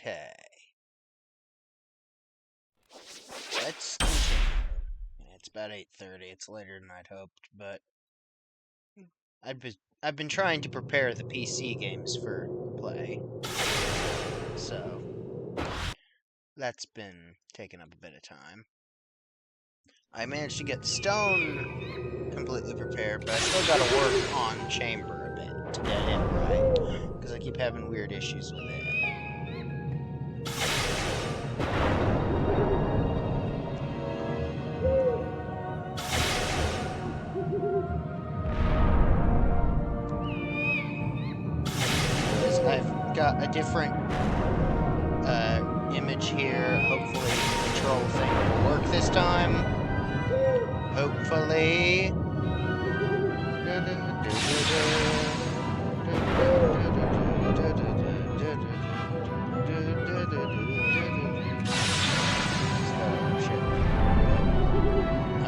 Okay. Let's continue. It's about 8:30. It's later than I'd hoped, but I've been trying to prepare the PC games for play, so that's been taking up a bit of time. I managed to get Stone completely prepared, but I still gotta work on Chamber a bit to get it right, because I keep having weird issues with it. I've got a different image here. Hopefully the control thing will work this time. Hopefully.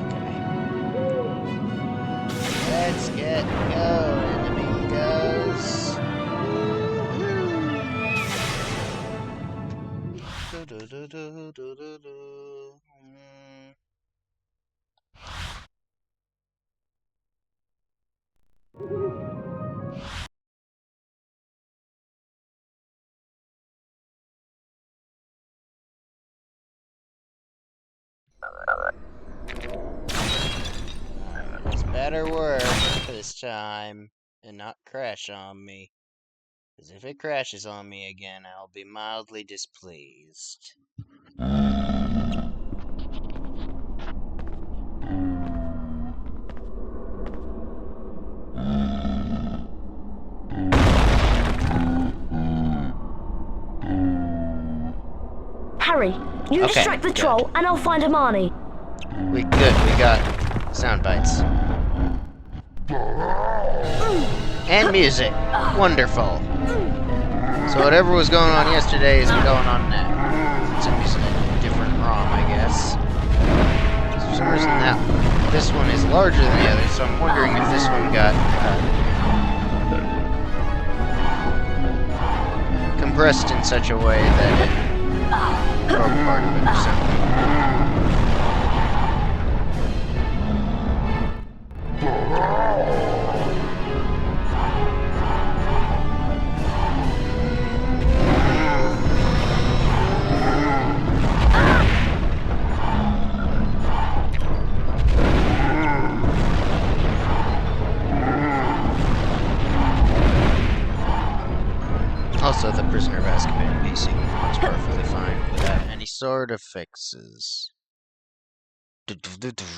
Okay. Let's get going, amigos. This better work this time and not crash on me. Because if it crashes on me again, I'll be mildly displeased. Harry, you distract the troll and I'll find Hermione. We got sound bites. And music. Wonderful. So whatever was going on yesterday is going on now. Since I'm using a different ROM, I guess. For some reason this one is larger than the other, so I'm wondering if this one got compressed in such a way that it broke part of it or something. Also, the Prisoner of Azkaban PC was perfectly fine without any sort of fixes.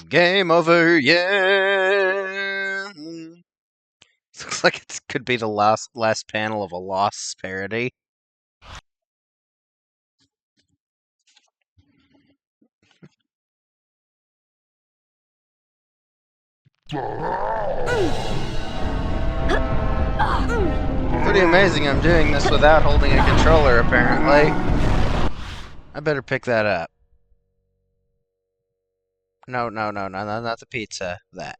Game over, yeah! Looks like it could be the last panel of a Lost parody. Pretty amazing I'm doing this without holding a controller, apparently. I better pick that up. No, not the pizza. That.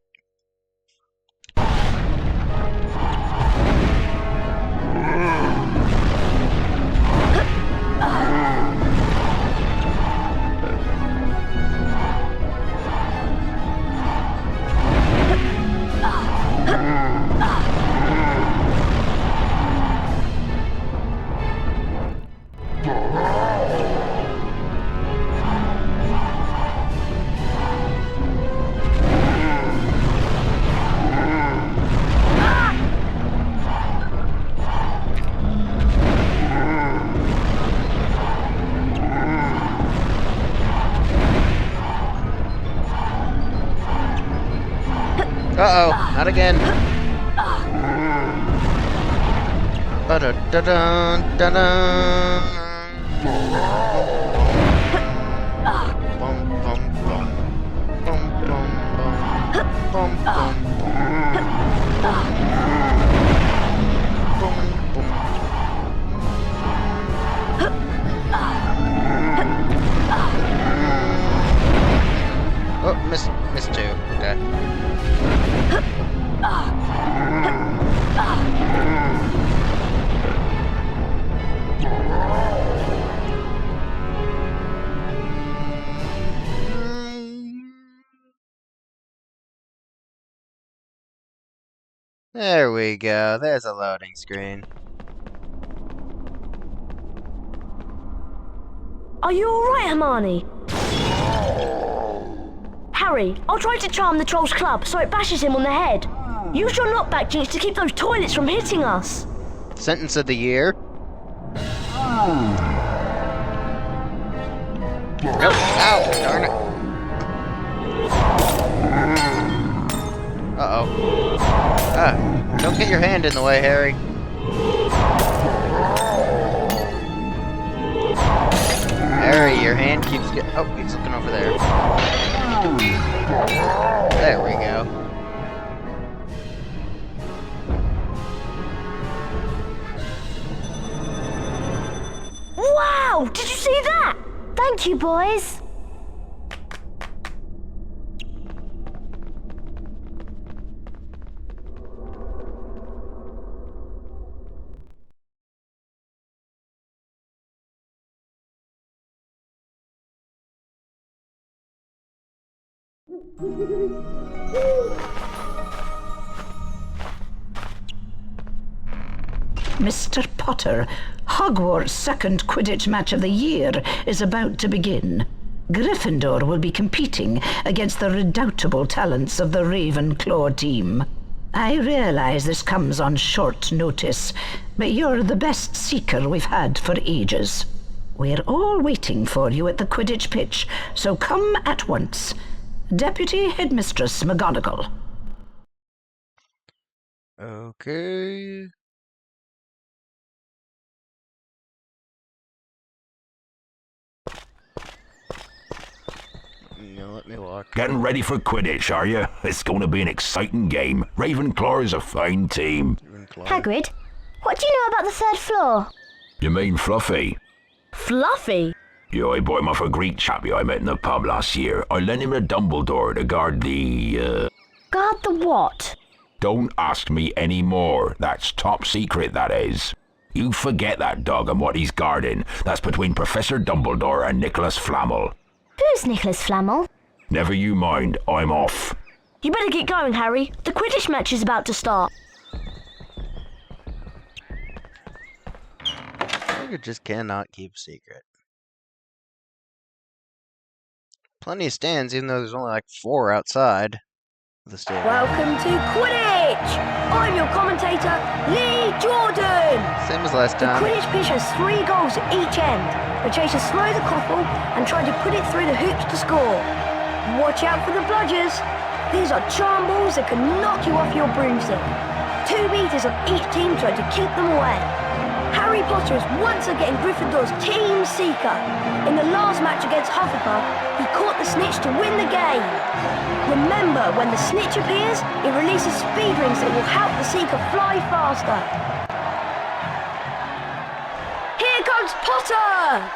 Uh-oh, not again. Oh, missed two. Okay. There we go. There's a loading screen. Are you alright, Hermione? Harry, I'll try to charm the troll's club so it bashes him on the head. Use your knockback jinx to keep those toilets from hitting us. Sentence of the year. Oh, ow, darn it. Uh-oh. Don't get your hand in the way, Harry. Harry, your hand keeps getting... Oh, he's looking over there. There we go. Wow! Did you see that? Thank you, boys. Mr. Potter, Hogwarts' second Quidditch match of the year is about to begin. Gryffindor will be competing against the redoubtable talents of the Ravenclaw team. I realize this comes on short notice, but you're the best seeker we've had for ages. We're all waiting for you at the Quidditch pitch, so come at once. Deputy Headmistress McGonagall. Okay. Let me walk. Getting ready for Quidditch, are you? It's going to be an exciting game. Ravenclaw is a fine team. Hagrid, what do you know about the third floor? You mean Fluffy? Fluffy? Yeah, I bought him off a Greek chappie I met in the pub last year. I lent him a Dumbledore to guard the, Guard the what? Don't ask me any more. That's top secret, that is. You forget that dog and what he's guarding. That's between Professor Dumbledore and Nicholas Flamel. Who's Nicholas Flamel? Never you mind, I'm off. You better get going, Harry. The Quidditch match is about to start. You just cannot keep a secret. Plenty of stands, even though there's only like 4 outside the stadium. Welcome to Quidditch! I'm your commentator, Lee Jordan! Same as last The time. Quidditch pitch has 3 goals at each end. The chasers slow the couple and try to put it through the hoops to score. Watch out for the bludgers. These are charm balls that can knock you off your broomstick. 2 meters of each team try to keep them away. Harry Potter is once again Gryffindor's team seeker. In the last match against Hufflepuff, he caught the snitch to win the game. Remember, when the snitch appears, it releases speed rings that will help the seeker fly faster. Here comes Potter!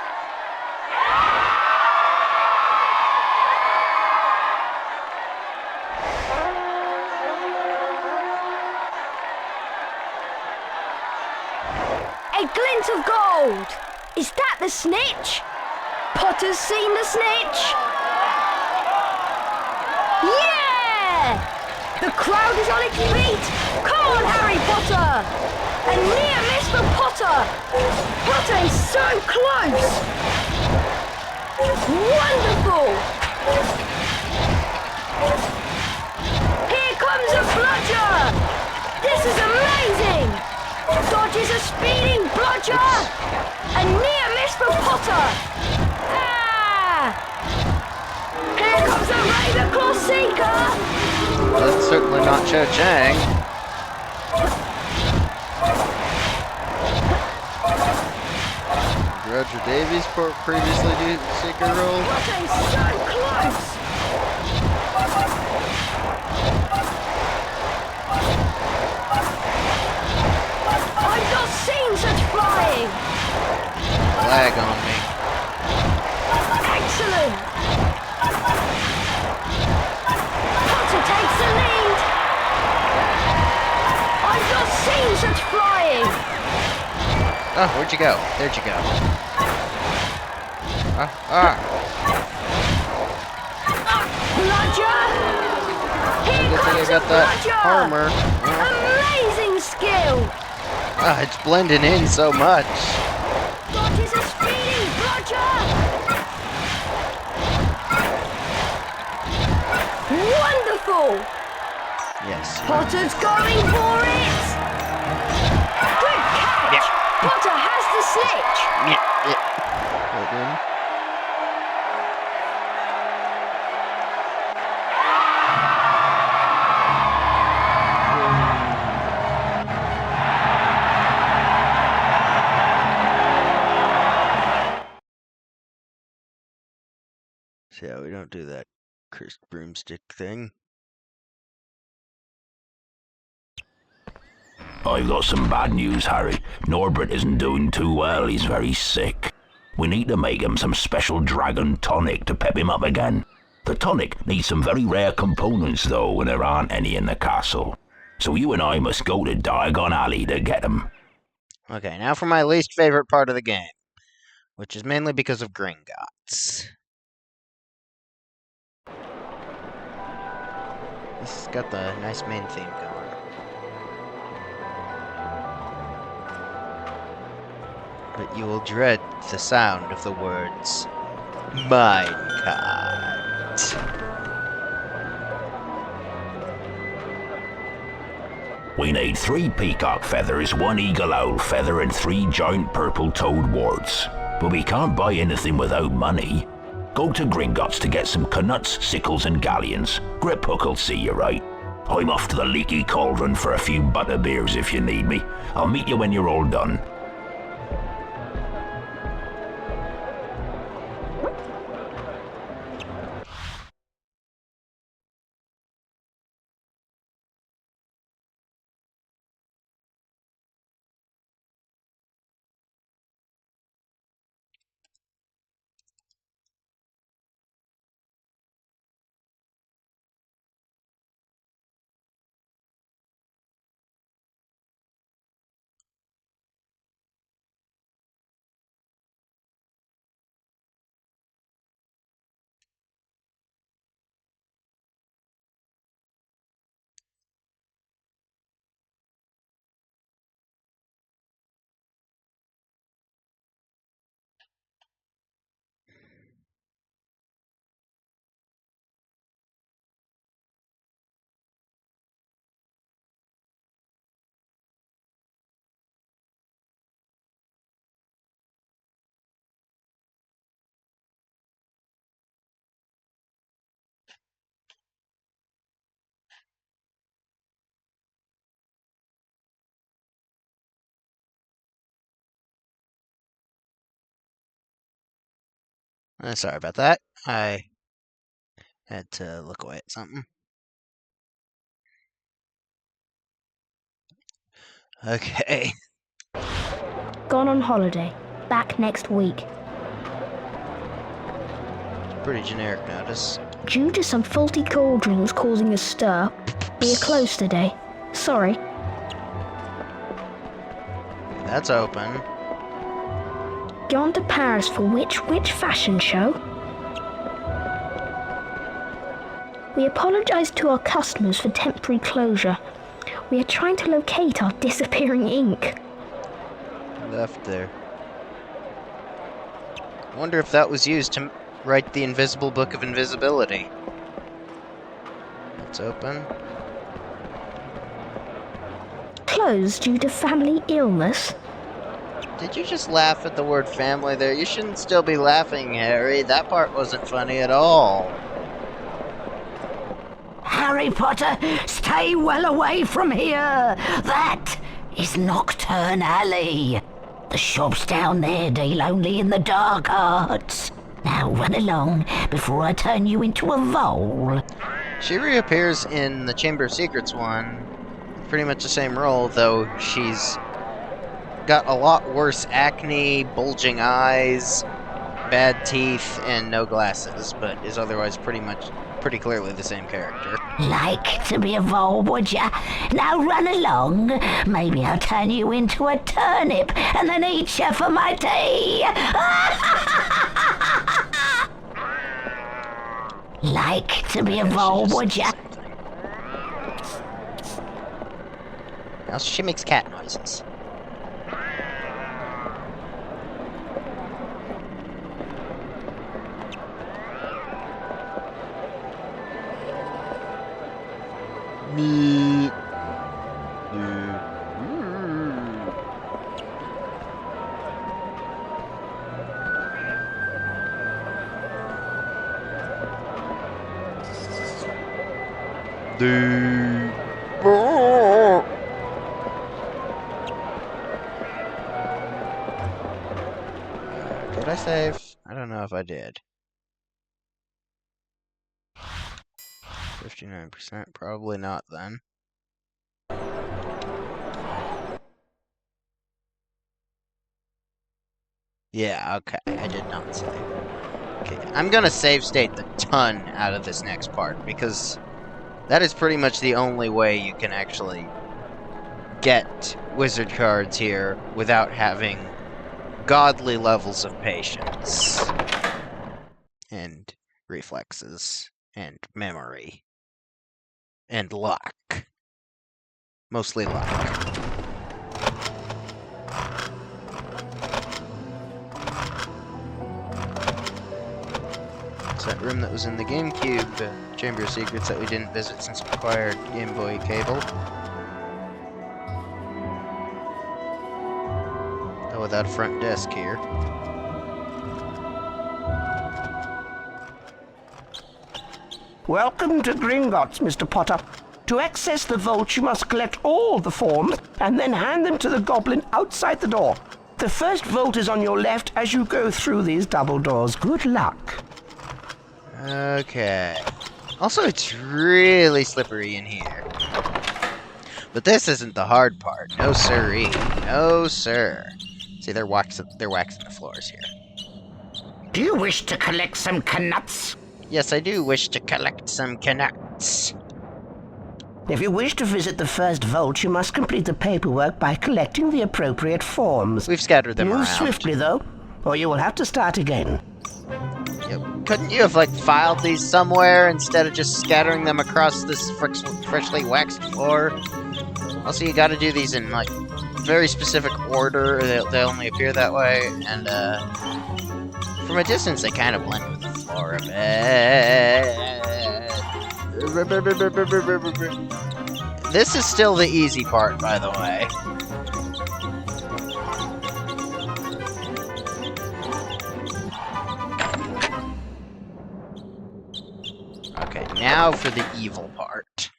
A glint of gold! Is that the snitch? Potter's seen the snitch! Yeah! The crowd is on its feet! Come on, Harry Potter! A near miss for Potter! Potter is so close! Wonderful! Here comes a bludger! This is amazing! Dodges a speeding bludger! A near miss for Potter! Ah! Here comes a Ravenclaw seeker! Well, that's certainly not Cho Chang. Roger Davies previously did the seeker role. Potter is so close! I've not seen such flying! Lag on me. Excellent! Potter takes the lead! I've not seen such flying! Oh, where'd you go? There'd you go. Bludger! Here Good thing I comes a got that bludger! armor. Amazing! kill! Ah, it's blending in so much. What is a speedy bludger? Wonderful! Yes. Potter's going for it! Good catch! Yep. Potter has the snitch! Hold on. So yeah, we don't do that cursed broomstick thing. I've got some bad news, Harry. Norbert isn't doing too well. He's very sick. We need to make him some special dragon tonic to pep him up again. The tonic needs some very rare components, though, and there aren't any in the castle. So you and I must go to Diagon Alley to get them. Okay, now for my least favorite part of the game, which is mainly because of Gringotts. This has got the nice main theme going. But you will dread the sound of the words minecart. We need 3 peacock feathers, 1 eagle owl feather, and 3 giant purple toad warts. But we can't buy anything without money. Go to Gringotts to get some knuts, sickles, and galleons. Grip Hook will see you right. I'm off to the Leaky Cauldron for a few butterbeers if you need me. I'll meet you when you're all done. Sorry about that. I had to look away at something. Okay. Gone on holiday. Back next week. Pretty generic notice. Due to some faulty cauldrons causing a stir, we are closed today. Sorry. That's open. Gone to Paris for which fashion show? We apologise to our customers for temporary closure. We are trying to locate our disappearing ink. Left there. I wonder if that was used to write the Invisible Book of Invisibility. It's open. Closed due to family illness? Did you just laugh at the word family there? You shouldn't still be laughing, Harry. That part wasn't funny at all. Harry Potter, stay well away from here. That is Nocturne Alley. The shops down there deal only in the dark arts. Now run along before I turn you into a vole. She reappears in the Chamber of Secrets one. Pretty much the same role, though she's got a lot worse acne, bulging eyes, bad teeth, and no glasses, but is otherwise pretty clearly the same character. Like to be a vole, would ya? Now run along. Maybe I'll turn you into a turnip and then eat you for my tea. Like to be a vole, would ya? Also, she makes cat noises. Me. Did I save? I don't know if I did. 59%, probably not then. Yeah, okay, I did not save. Okay, I'm gonna save state the ton out of this next part, because that is pretty much the only way you can actually get wizard cards here without having godly levels of patience. And reflexes. And memory. And luck. Mostly luck. It's that room that was in the GameCube Chamber of Secrets that we didn't visit since we acquired Game Boy cable. Though without a front desk here. Welcome to Gringotts, Mr. Potter. To access the vault, you must collect all the forms and then hand them to the goblin outside the door. The first vault is on your left as you go through these double doors. Good luck. Okay. Also, it's really slippery in here. But this isn't the hard part. No siree. No sir. See, they're waxing the floors here. Do you wish to collect some knuts? Yes, I do wish to collect some knuts. If you wish to visit the first vault, you must complete the paperwork by collecting the appropriate forms. We've scattered them Move around. swiftly, though, or you will have to start again. Couldn't you have, like, filed these somewhere instead of just scattering them across this freshly waxed floor? Also, you gotta do these in, like, very specific order. They only appear that way, and, from a distance, they kind of blend with the floor a bit. This is still the easy part, by the way. Okay, now for the evil part.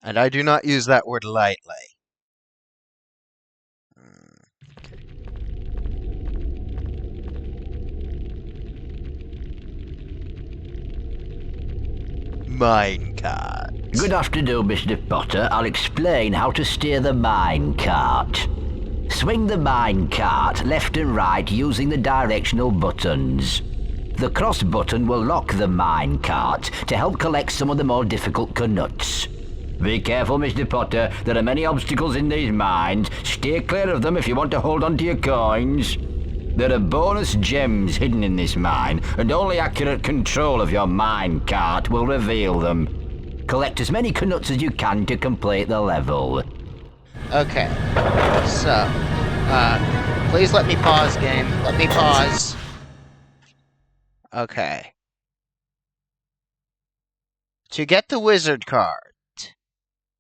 And I do not use that word lightly. Minecart. Good afternoon, Mr. Potter. I'll explain how to steer the minecart. Swing the minecart left and right using the directional buttons. The cross button will lock the minecart to help collect some of the more difficult knuts. Be careful, Mr. Potter. There are many obstacles in these mines. Steer clear of them if you want to hold on to your coins. There are bonus gems hidden in this mine, and only accurate control of your minecart will reveal them. Collect as many knuts as you can to complete the level. Okay, so, please let me pause, game. Let me pause. Okay. To get the wizard card,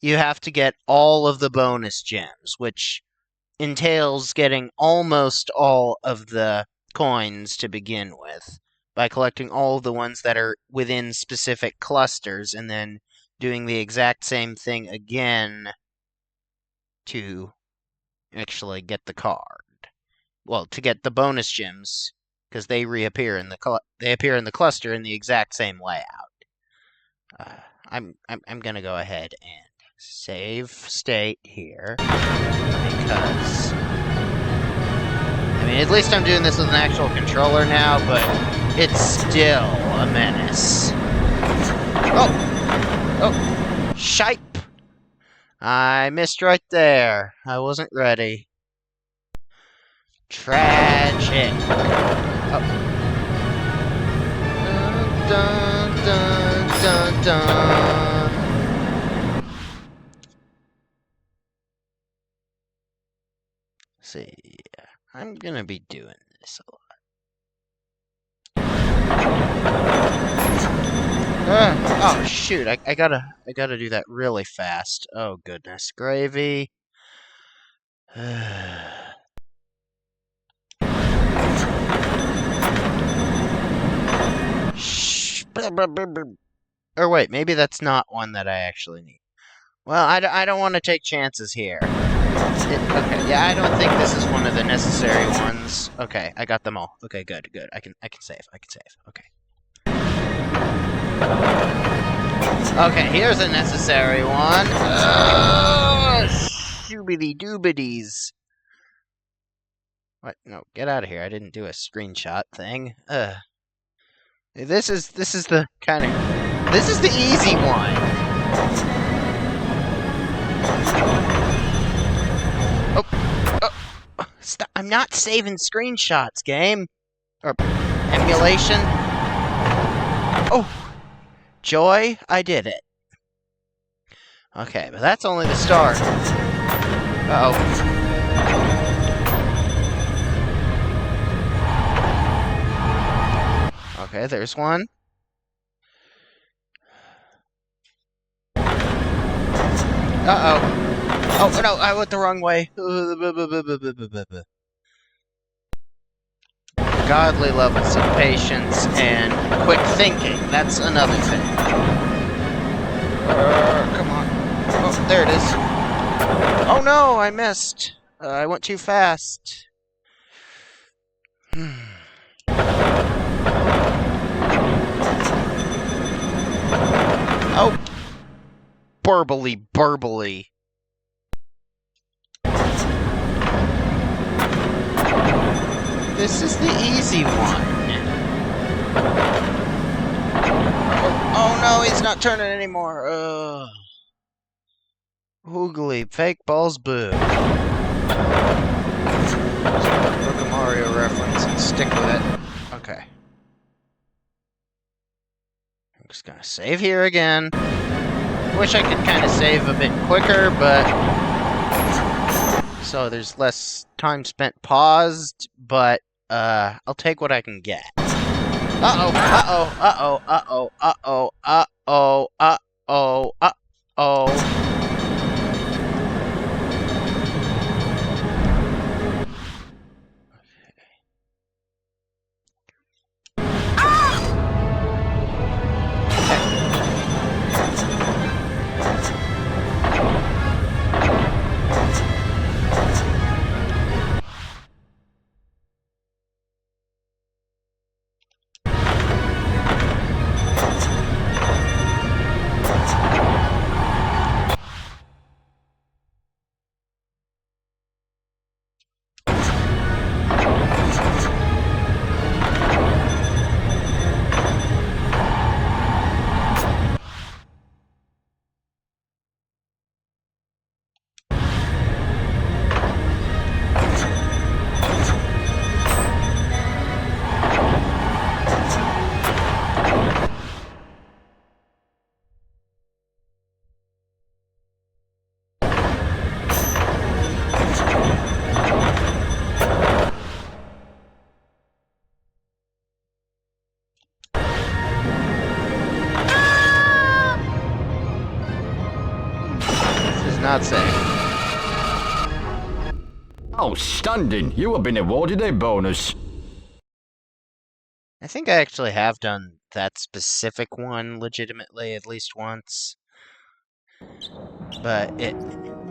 you have to get all of the bonus gems, which entails getting almost all of the coins to begin with, by collecting all of the ones that are within specific clusters, and then doing the exact same thing again to actually get the card. Well, to get the bonus gems, because they reappear in the cluster in the exact same layout. I'm gonna go ahead and save state here, because I mean, at least I'm doing this with an actual controller now, but it's still a menace. Oh, shipe! I missed right there. I wasn't ready. Tragic. Oh. Dun, dun, dun, dun, dun. see. I'm gonna be doing this a lot. Oh shoot! I gotta do that really fast. Oh goodness, gravy. Shh. Or wait, maybe that's not one that I actually need. Well, I don't want to take chances here. Okay, yeah, I don't think this is one of the necessary ones. Okay, I got them all. Okay, good. I can save. Okay. Okay, here's a necessary one. Shoobity doobities. What? No, get out of here. I didn't do a screenshot thing. This is the kind of... This is the easy one. Oh, stop. I'm not saving screenshots, game. Or emulation. Oh, joy, I did it. Okay, but that's only the start. Uh-oh. Okay, there's one. Uh-oh. Oh, no, I went the wrong way. Godly levels of patience and quick thinking. That's another thing. Come on. Oh, there it is. Oh no, I missed. I went too fast. Oh. Burbly. This is the easy one. Oh no, he's not turning anymore. Oogly, fake balls, boo. Look a Mario reference and stick with it. Okay. I'm just gonna save here again. Wish I could kind of save a bit quicker, but... So there's less time spent paused, but, I'll take what I can get. Uh-oh. Not safe. Outstanding! You have been awarded a bonus. I think I actually have done that specific one legitimately at least once. But it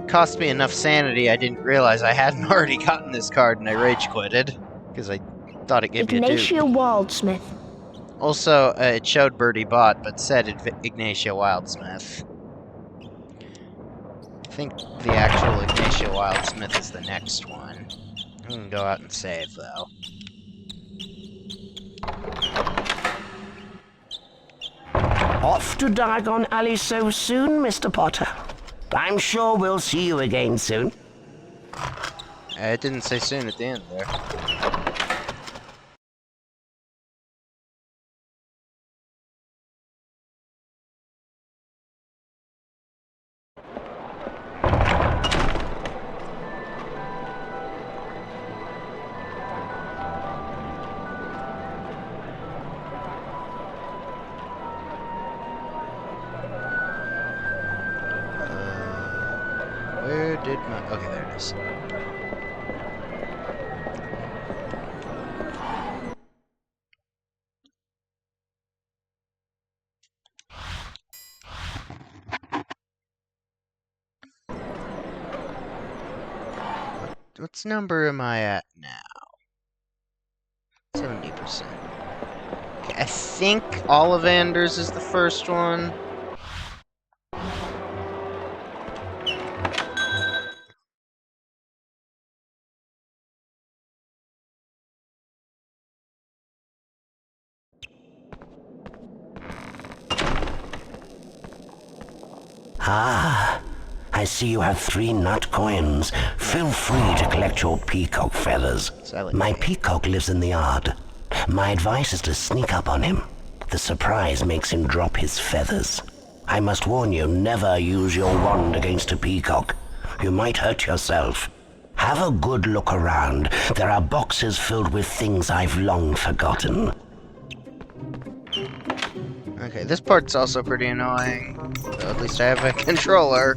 cost me enough sanity I didn't realize I hadn't already gotten this card and I rage quitted. Because I thought it gave me a dupe. Ignatia Wildsmith. Also, it showed Birdie Bot, but said Ignatia Wildsmith. I think the actual Ignatia Wildsmith is the next one. I'm gonna go out and save, though. Off to Diagon Alley so soon, Mr. Potter. I'm sure we'll see you again soon. It didn't say soon at the end there. did my... Okay, there it is. What's number am I at now? 70%. Okay, I think Ollivander's is the first one. Ah, I see you have 3 nut coins. Feel free to collect your peacock feathers. My peacock lives in the yard. My advice is to sneak up on him. The surprise makes him drop his feathers. I must warn you, never use your wand against a peacock. You might hurt yourself. Have a good look around. There are boxes filled with things I've long forgotten. Okay, this part's also pretty annoying. So at least I have a controller.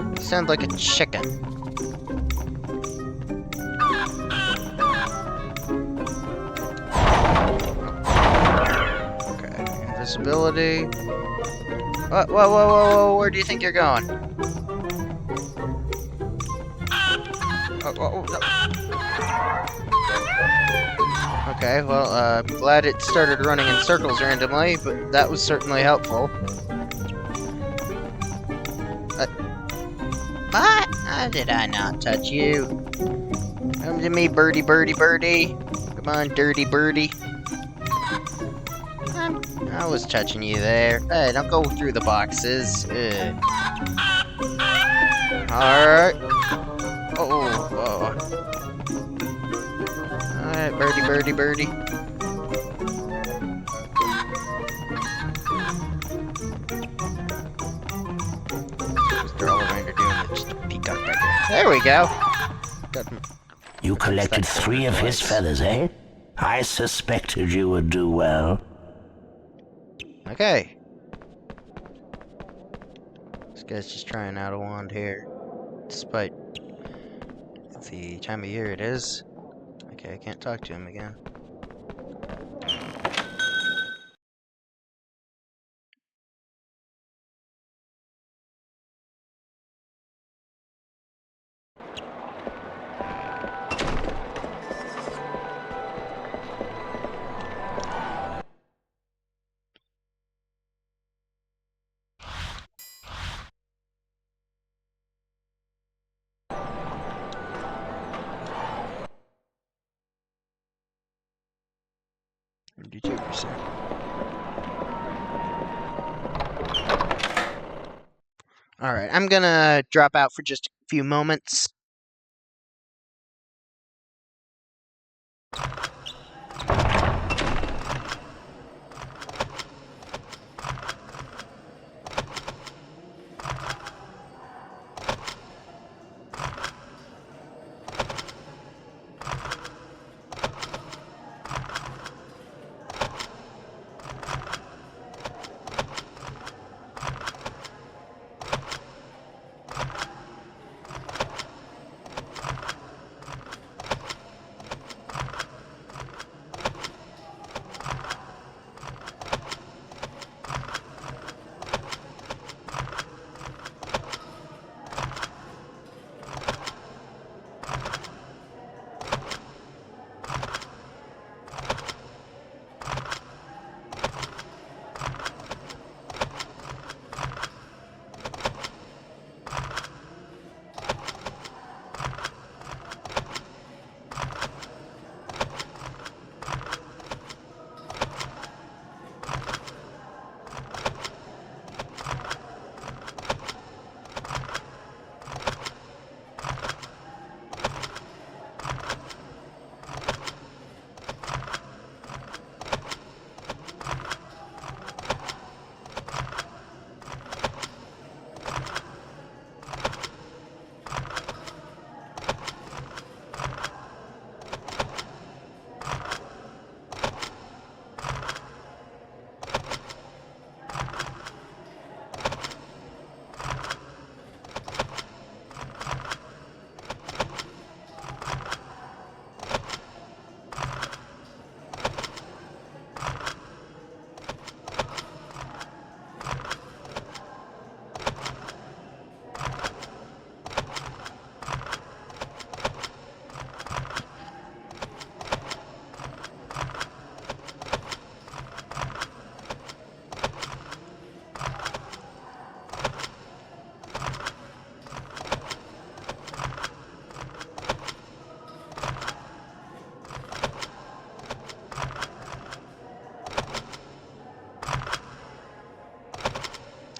You sound like a chicken. Okay, invisibility. Whoa, whoa, whoa, whoa, where do you think you're going? Oh, no. Okay, well, I'm glad it started running in circles randomly, but that was certainly helpful. What? How did I not touch you? Come to me, birdie, birdie, birdie. Come on, dirty birdie. I was touching you there. Hey, don't go through the boxes. Alright. Oh. Alright, birdie, birdie, birdie. Mr. Ollivander doing just a peacock back there. There we go. You collected 3 of his feathers, eh? I suspected you would do well. Okay. This guy's just trying out a wand here. Despite the time of year it is. Okay, I can't talk to him again. Alright, I'm gonna drop out for just a few moments.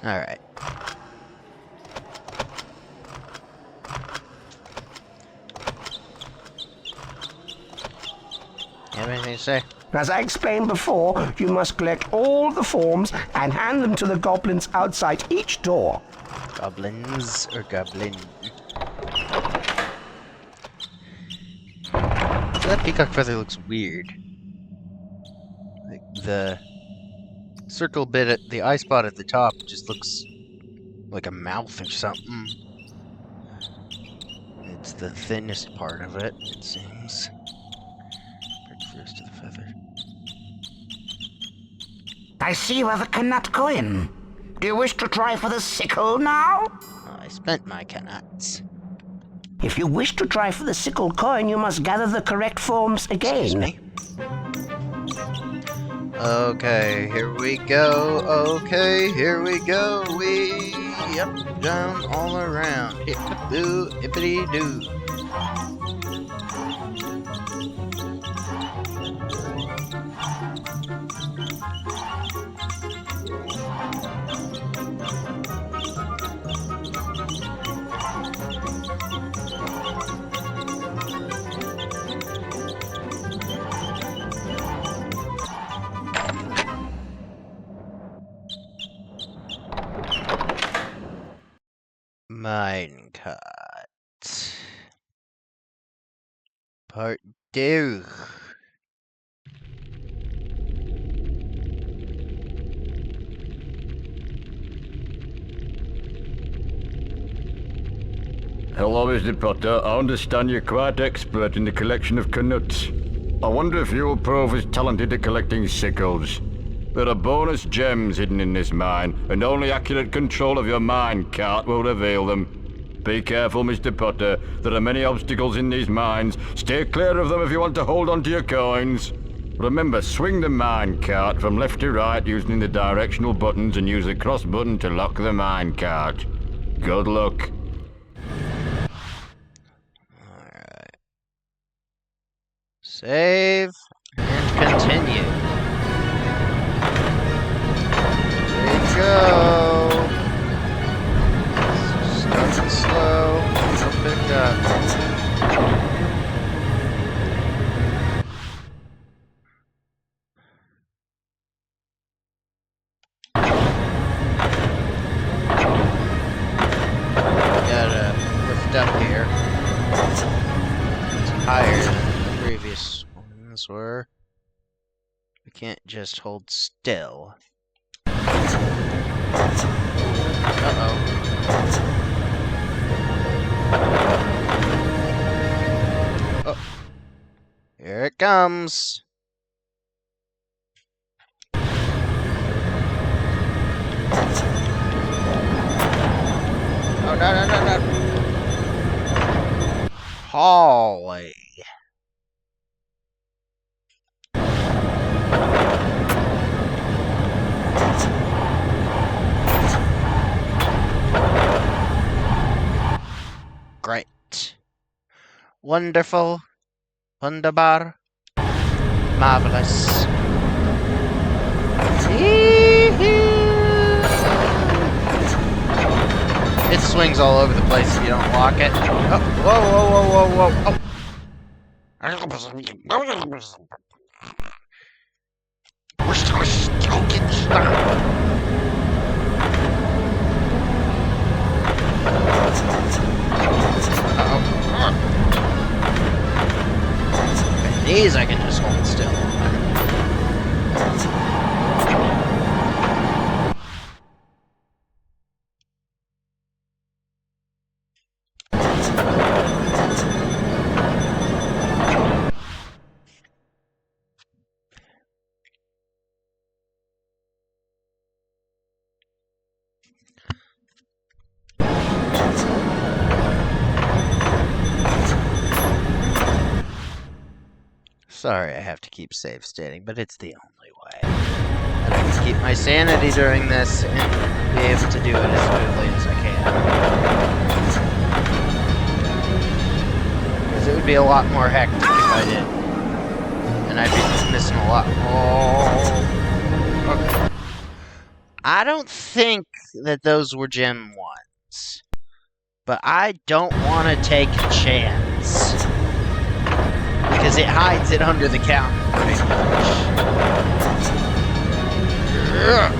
Alright. You have anything to say? As I explained before, you must collect all the forms and hand them to the goblins outside each door. Goblins or goblin? That peacock feather looks weird. Like the circle bit at the eye spot at the top just looks like a mouth or something. It's the thinnest part of it, it seems. First to the feather. I see you have a Knut coin. Do you wish to try for the sickle now? I spent my Knuts. If you wish to try for the sickle coin, you must gather the correct forms again. Excuse me. Okay, here we go. Okay, here we go. We up, down, all around. Hip-a-doo, hippity-doo. Minecart. Part 2. Hello, Mr. Potter. I understand you're quite expert in the collection of Knuts. I wonder if you'll prove as talented at collecting sickles. There are bonus gems hidden in this mine, and only accurate control of your minecart will reveal them. Be careful, Mr. Potter. There are many obstacles in these mines. Stay clear of them if you want to hold on to your coins. Remember, swing the minecart from left to right using the directional buttons and use the cross button to lock the minecart. Good luck. Alright. Save and continue. There you go. Starting slow. It'll pick up. Gotta lift up here. It's higher than the previous ones were. We can't just hold still. Uh-oh. Oh. Here it comes. Oh, no. Holy. Great. Wonderful. Wunderbar. Marvelous. It swings all over the place if you don't lock it. Oh, whoa. Oh. We're still getting stuck. And these I can just hold still. Sorry, I have to keep save stating, but it's the only way that I can keep my sanity during this and be able to do it as smoothly as I can. Because it would be a lot more hectic if I did. And I'd be missing a lot. Oh. Okay. I don't think that those were gem ones. But I don't want to take a chance. Because it hides it under the counter, pretty much. Ugh.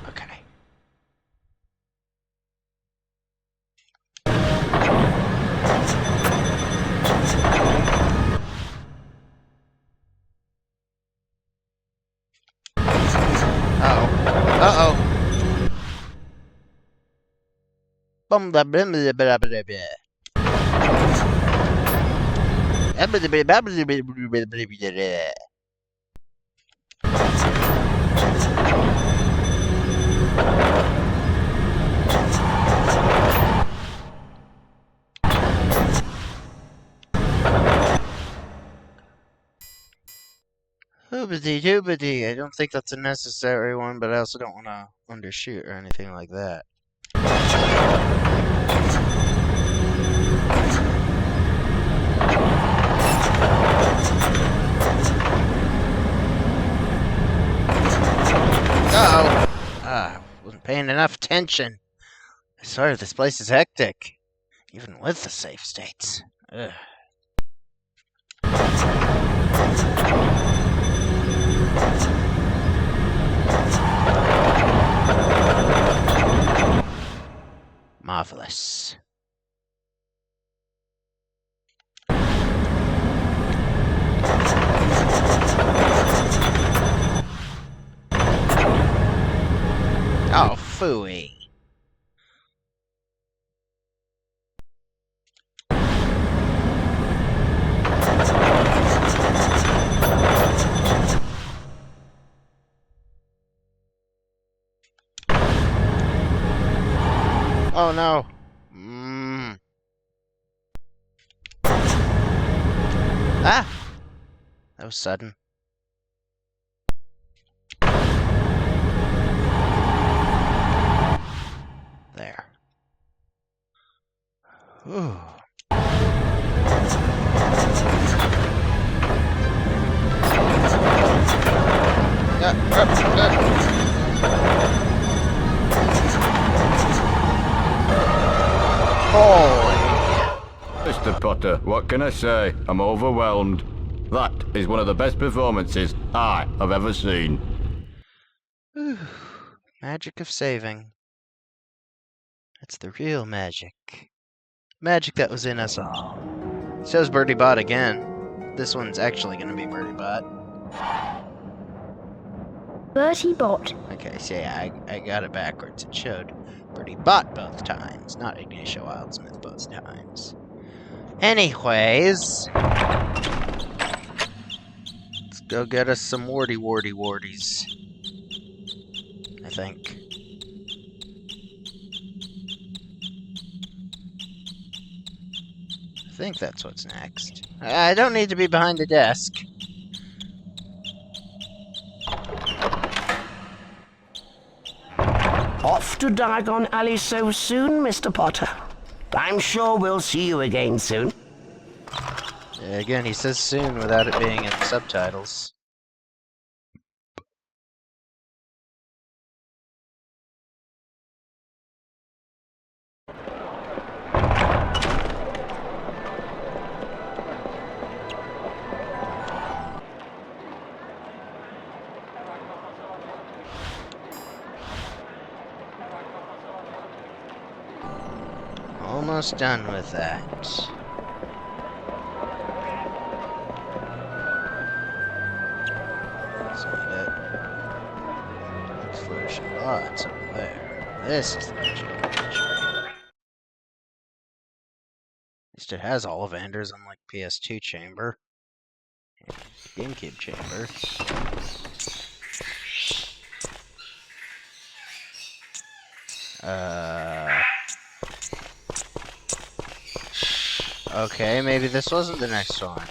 Okay. Uh-oh. Bum blah blah blah blah blah blah. Hoobity doobity. I don't think that's a necessary one, but I also don't want to undershoot or anything like that. Uh-oh. Ah, wasn't paying enough attention. I swear this place is hectic. Even with the safe states. Ugh. Marvelous. Oh, phooey. Oh no. Ah! That was sudden. There. Ooh. Holy. Mr. Potter, what can I say? I'm overwhelmed. That is one of the best performances I have ever seen. Magic of saving. That's the real magic. Magic that was in us all. Shows Birdie Bot again. This one's actually gonna be Birdie Bot. Bertie Bot. Okay, so yeah, I got it backwards. It showed Birdie Bot both times, not Ignatia Wildsmith both times. Anyways, let's go get us some warties. I think. I think that's what's next. I don't need to be behind the desk. Off to Diagon Alley so soon, Mr. Potter. I'm sure we'll see you again soon. Yeah, again, he says soon without it being in subtitles. Almost done with that. That's not it. Looks flourishing lots over there. This is the magic creature. At least it has Ollivanders, unlike PS2 chamber. And GameCube chamber. Okay, maybe this wasn't the next one.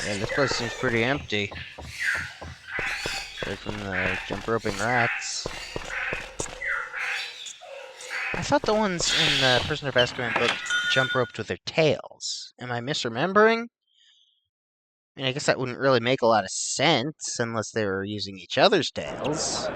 Yeah, this place seems pretty empty. Aside from the jump roping rats. I thought the ones in the Prisoner of Azkaban book jump roped with their tails. Am I misremembering? I mean, I guess that wouldn't really make a lot of sense unless they were using each other's tails.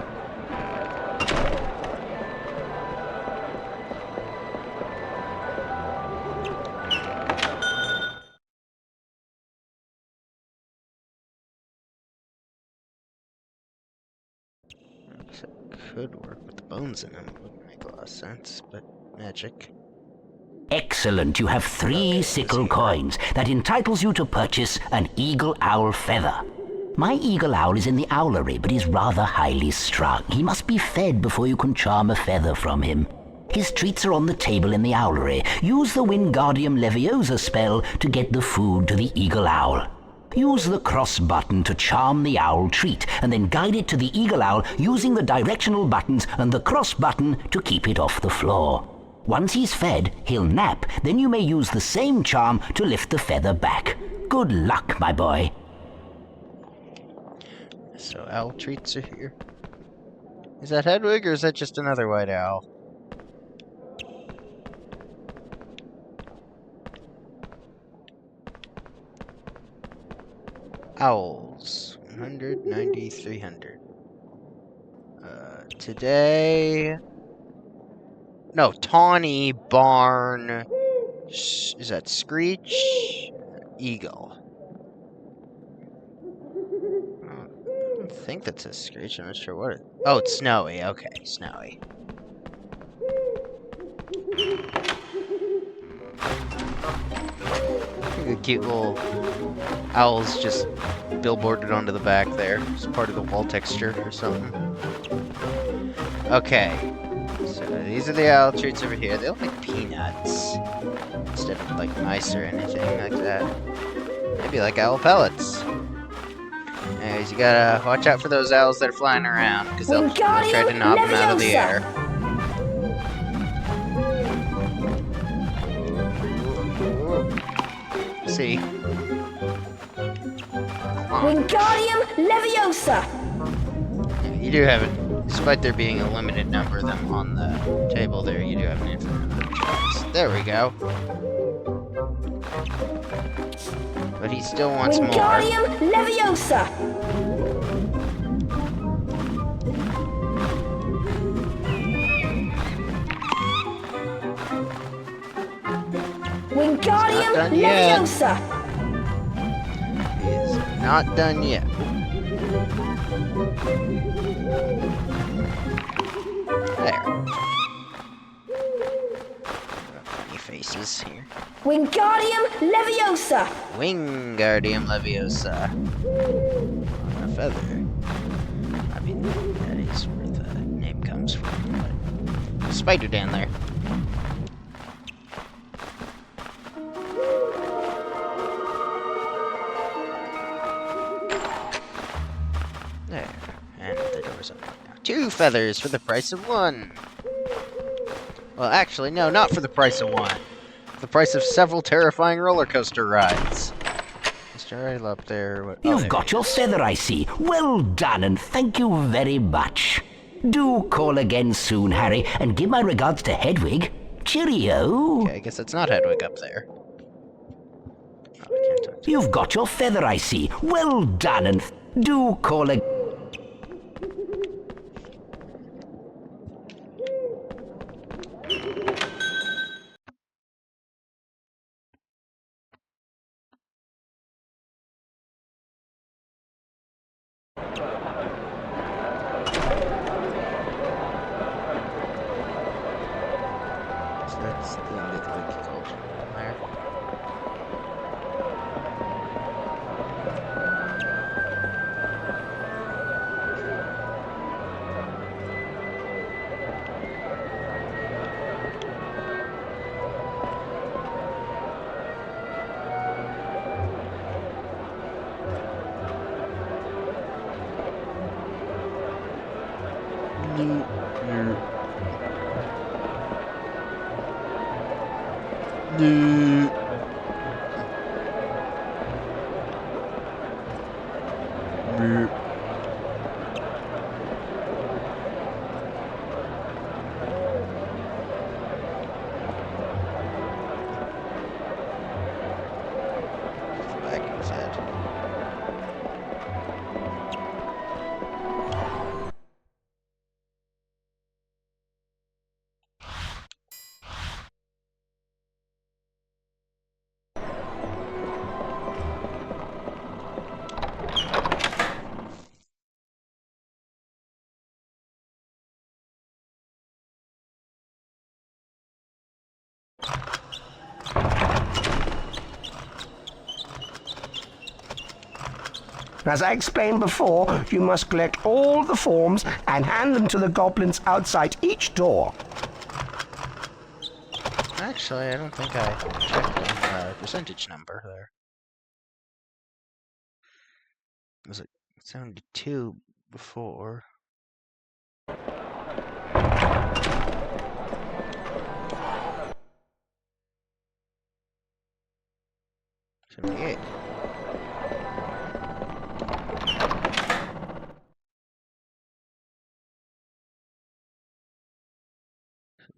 Could work with the bones in them. Wouldn't make a lot of sense, but magic. Excellent. You have 3 sickle coins. That entitles you to purchase an eagle owl feather. My eagle owl is in the owlery, but he's rather highly strung. He must be fed before you can charm a feather from him. His treats are on the table in the owlery. Use the Wingardium Leviosa spell to get the food to the eagle owl. Use the cross button to charm the owl treat, and then guide it to the eagle owl using the directional buttons and the cross button to keep it off the floor. Once he's fed, he'll nap, then you may use the same charm to lift the feather back. Good luck, my boy. So owl treats are here. Is that Hedwig, or is that just another white owl? Owls. 190, 300. Today... No, Tawny, Barn... Is that Screech? Eagle. I don't think that's a Screech, I'm not sure what it... Oh, it's Snowy. Okay, Snowy. The cute little owls just billboarded onto the back there. It's part of the wall texture or something. Okay. So these are the owl treats over here. They look like peanuts. Instead of like mice or anything like that. Maybe like owl pellets. Anyways, you gotta watch out for those owls that are flying around, because they'll try to knock them out of the air. See? Wingardium Leviosa! Yeah, you do have it. Despite there being a limited number of them on the table there, you do have an infinite number of tries. There we go. But he still wants more. Wingardium Leviosa! Wingardium Leviosa! He is not done yet. There. Funny faces here. Wingardium Leviosa! Wingardium Leviosa. On a feather. I mean, that is where the name comes from, but... Spider down there. There. And the door's open now. 2 feathers for the price of 1. Well, actually, no, not for the price of 1. The price of several terrifying roller coaster rides. Mr. Right up there. What? Oh, You've got your feather, I see. Well done, and thank you very much. Do call again soon, Harry, and give my regards to Hedwig. Cheerio. Okay, I guess it's not Hedwig up there. Oh, I can't talk to You've got your feather, I see. Well done, and do call again. So that's the end of the Wiki Culture there. As I explained before, you must collect all the forms and hand them to the goblins outside each door. Actually, I don't think I checked on the percentage number there. Was it 72 before? 78.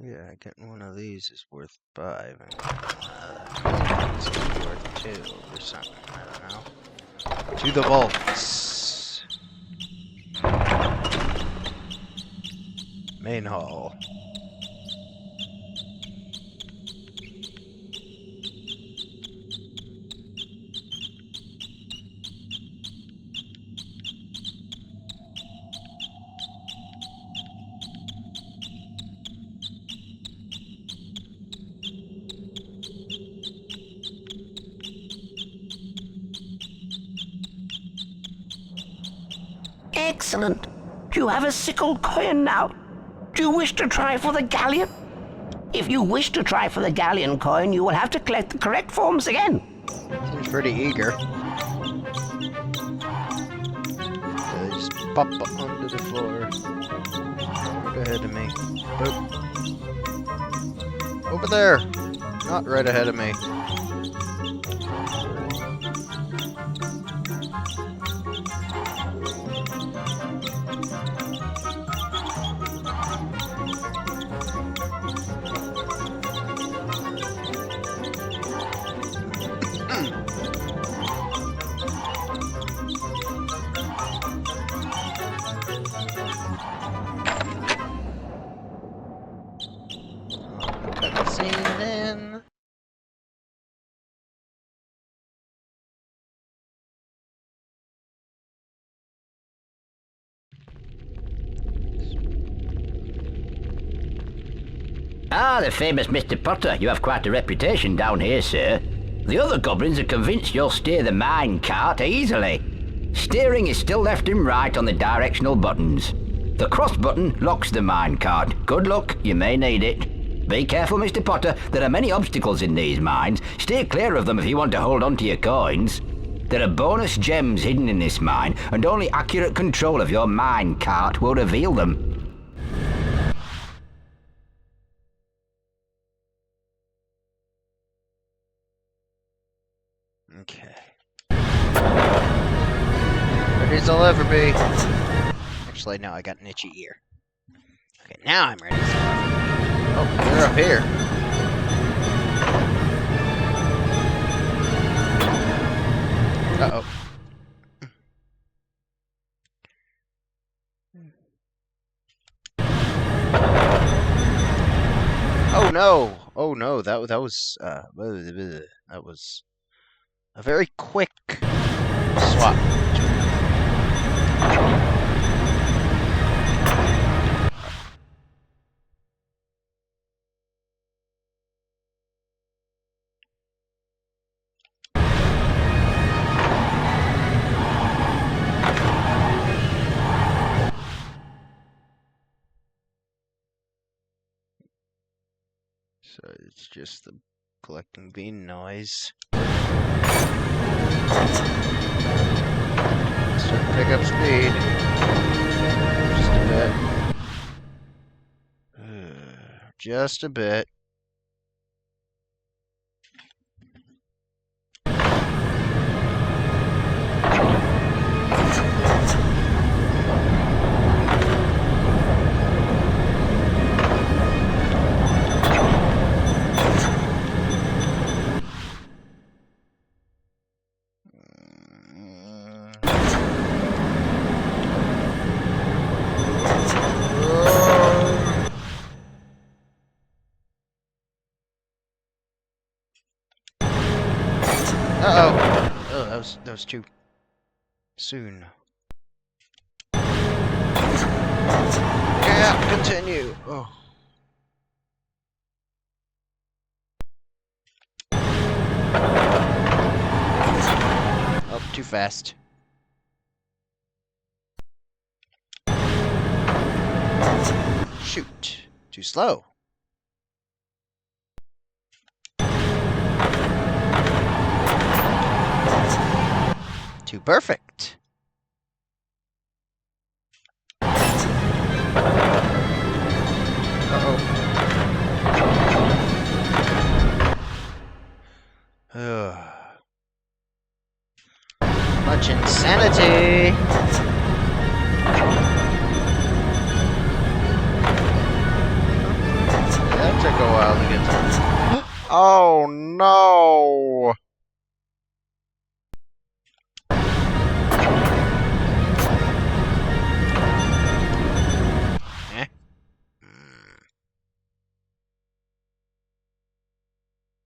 Yeah, getting one of these is worth 5, and this is worth 2 or something. I don't know. To the vaults. Main hall. Excellent. Do you have a sickle coin now? Do you wish to try for the galleon? If you wish to try for the galleon coin, you will have to collect the correct forms again. Seems pretty eager. So they just pop up onto the floor. Right ahead of me. Boop. Over there! Not right ahead of me. Cutscene in. Ah, the famous Mr. Potter. You have quite a reputation down here, sir. The other goblins are convinced you'll steer the mine cart easily. Steering is still left and right on the directional buttons. The cross button locks the mine cart. Good luck, you may need it. Be careful, Mr. Potter. There are many obstacles in these mines. Stay clear of them if you want to hold on to your coins. There are bonus gems hidden in this mine, and only accurate control of your mine cart will reveal them. Okay. Ready as I'll ever be. Actually, no, I got an itchy ear. Okay, now I'm ready. Oh, they're up here. Uh-oh. Oh no! Oh no! That was that was a very quick swap. So it's just the collecting bean noise. Start to pick up speed. Just a bit. Just a bit. Uh-oh. Oh, that was too soon. Yeah, continue. Oh. Oh, too fast. Shoot. Too slow. Too perfect. Uh-oh. Much insanity. That took a while to get to. Oh no!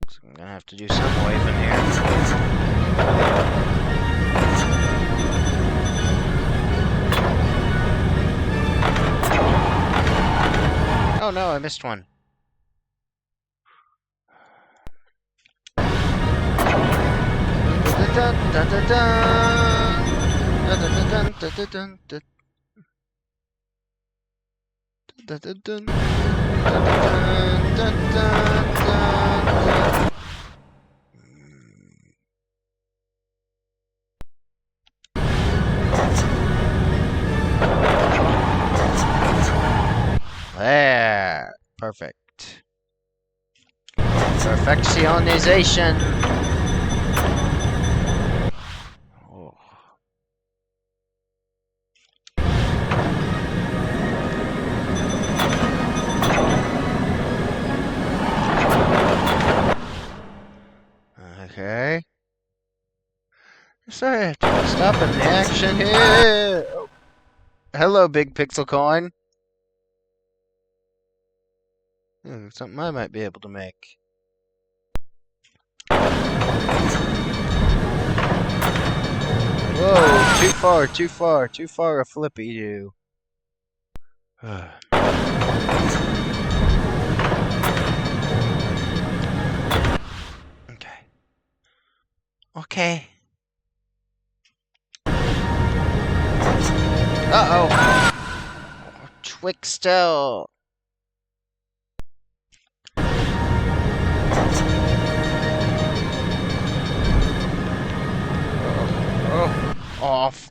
So I'm gonna have to do some waving here. Oh no, I missed one. There. Perfect. Perfectionization. Oh. Okay. Sorry, I have to stop in the action here. Oh. Hello, big pixel coin. Something I might be able to make. Whoa, too far, too far, too far a flippy do. Okay. Okay. Uh-oh. Twixtel. Off.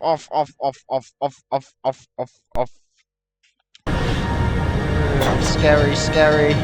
Scary. Scary.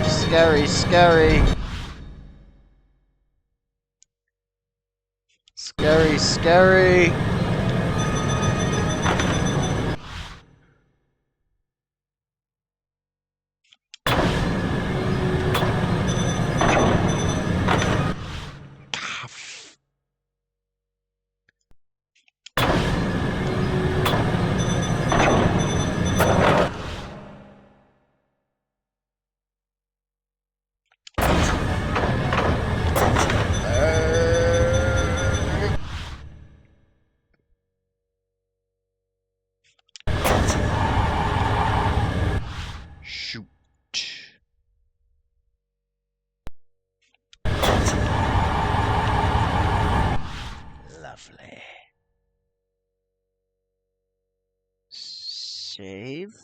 Shoot. Lovely. Save.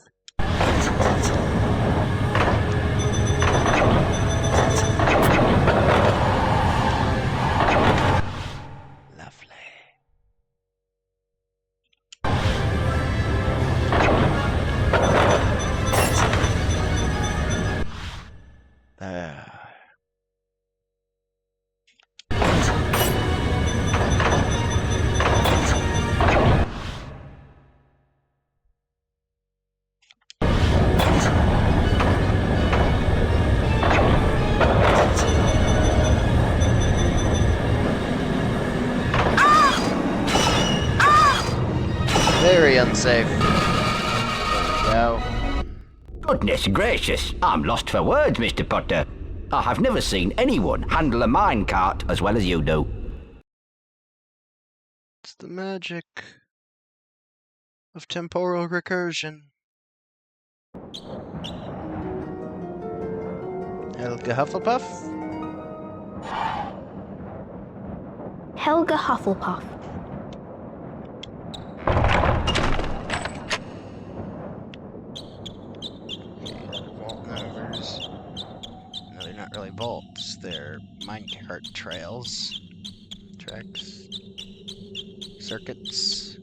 Lovely. There. Very unsafe. There we go. Goodness gracious, I'm lost for words, Mr. Potter. I have never seen anyone handle a minecart as well as you do. It's the magic of temporal recursion. Helga Hufflepuff? Helga Hufflepuff. vaults. They're minecart trails. Tracks. Circuits.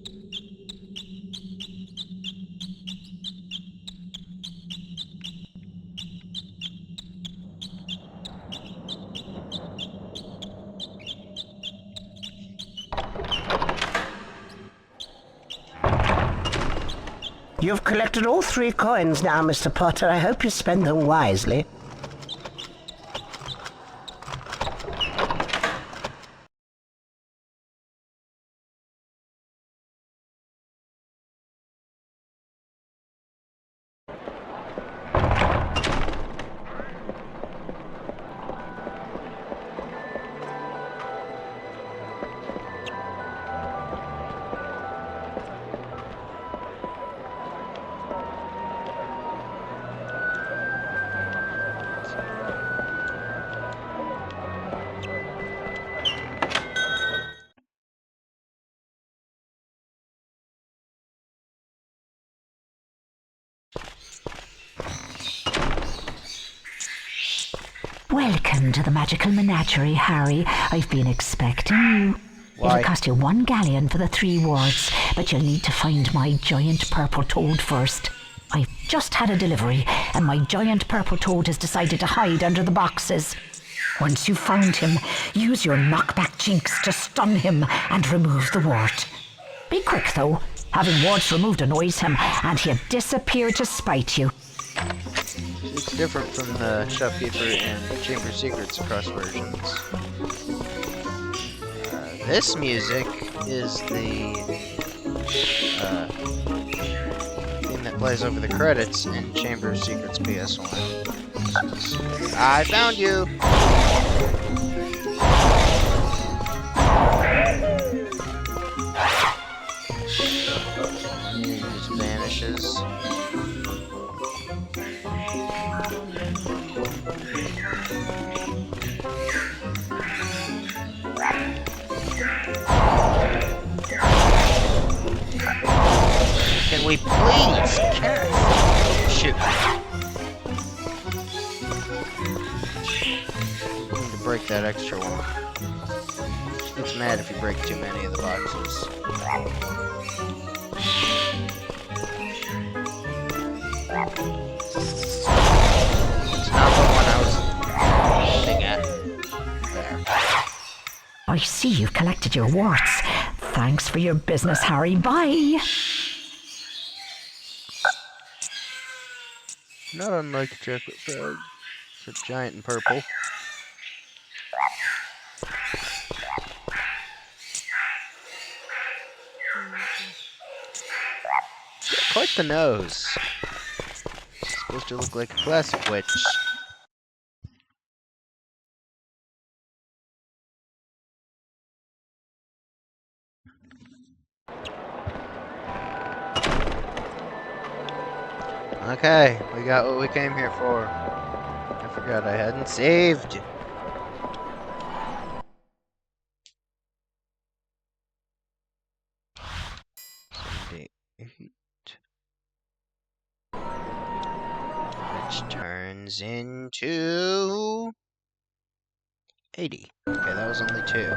You've collected all 3 coins now, Mr. Potter. I hope you spend them wisely. Welcome to the magical menagerie, Harry. I've been expecting you. Why? It'll cost you 1 galleon for the 3 wards, but you'll need to find my giant purple toad first. I've just had a delivery, and my giant purple toad has decided to hide under the boxes. Once you've found him, use your knockback jinx to stun him and remove the ward. Be quick, though. Having wards removed annoys him, and he'll disappear to spite you. It's different from the Shopkeeper and Chamber of Secrets cross versions. This music is the theme that plays over the credits in Chamber of Secrets PS1. I found you! He just vanishes. Can we please cast? Shoot. Need to break that extra one. It's mad if you break too many of the boxes. It's not the one I was shooting at. There. I see you've collected your warts. Thanks for your business, Harry. Bye. Not unlike a chocolate frog, except giant and purple. Quite the nose. It's supposed to look like a classic witch. Okay, we got what we came here for. I forgot I hadn't saved. Which turns into 80. Okay, that was only 2.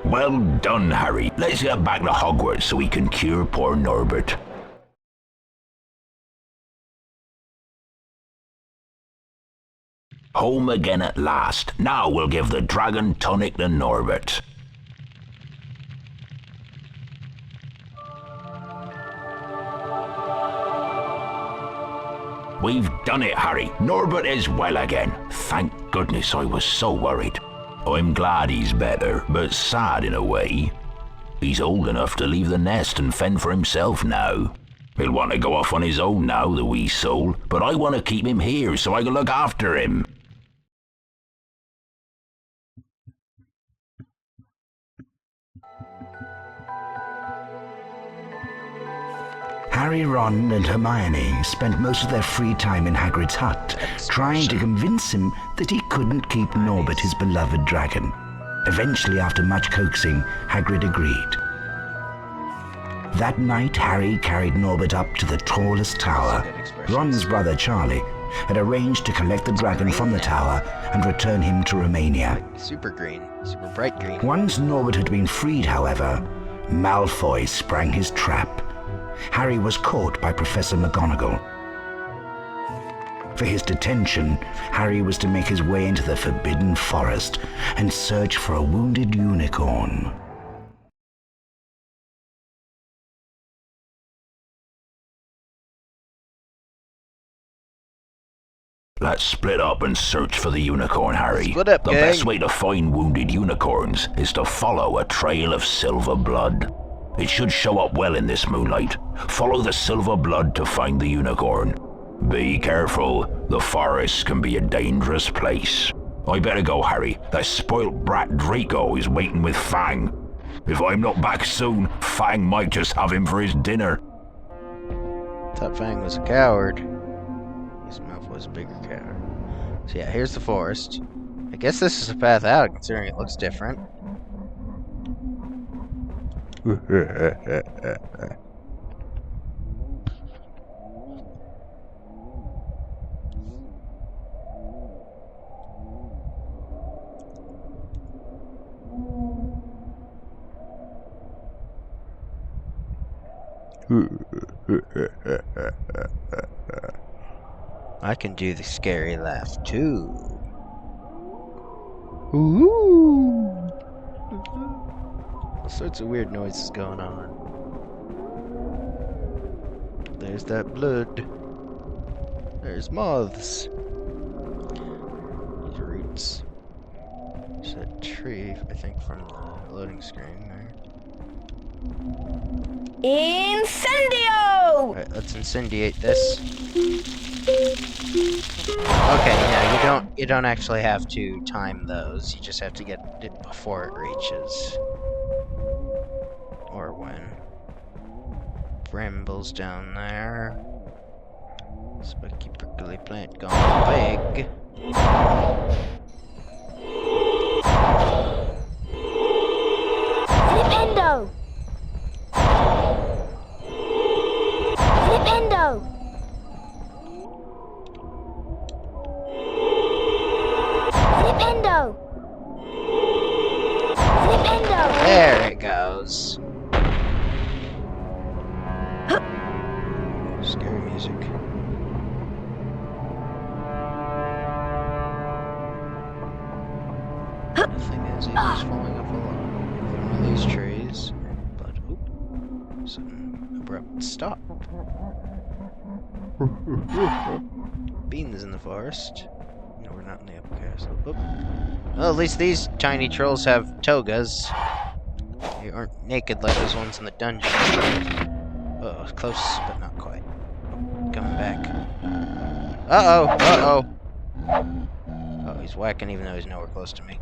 Well done, Harry. Let's get back to Hogwarts so we can cure poor Norbert. Home again at last. Now we'll give the dragon tonic to Norbert. We've done it, Harry. Norbert is well again. Thank goodness, I was so worried. I'm glad he's better, but sad in a way. He's old enough to leave the nest and fend for himself now. He'll want to go off on his own now, the wee soul, but I want to keep him here so I can look after him. Harry, Ron, and Hermione spent most of their free time in Hagrid's hut, trying to convince him that he couldn't keep Norbert, his beloved dragon. Eventually, after much coaxing, Hagrid agreed. That night, Harry carried Norbert up to the tallest tower. Ron's brother, Charlie, had arranged to collect the dragon from the tower and return him to Romania. Super green. Super bright green. Once Norbert had been freed, however, Malfoy sprang his trap. Harry was caught by Professor McGonagall. For his detention, Harry was to make his way into the Forbidden Forest and search for a wounded unicorn. Let's split up and search for the unicorn, Harry. Split up, the gang. best way to find wounded unicorns is to follow a trail of silver blood. It should show up well in this moonlight. Follow the silver blood to find the unicorn. Be careful, the forest can be a dangerous place. I better go, Harry. That spoilt brat Draco is waiting with Fang. If I'm not back soon, Fang might just have him for his dinner. Thought Fang was a coward. His mouth was a bigger coward. So yeah, here's the forest. I guess this is a path out, considering it looks different. I can do the scary laugh too. Ooh. All sorts of weird noises going on. There's that blood. There's moths. These roots. There's that tree, I think, from the loading screen there. Incendio! Alright, let's incendiate this. Okay, yeah, you don't actually have to time those. You just have to get it before it reaches. Or when. Brambles down there. Spiky prickly plant gone big. Flipendo! Flipendo! Flipendo! Flipendo! There it goes. Scary music. The thing is, he's just falling up along one of these trees, but oop, sudden abrupt stop. Beans in the forest. No, we're not in the upper castle. Oop. Well, at least these tiny trolls have togas. They aren't naked like those ones in the dungeon. Uh-oh, close, but not quite. Coming back. Uh-oh, uh-oh. Oh, he's whacking even though he's nowhere close to me.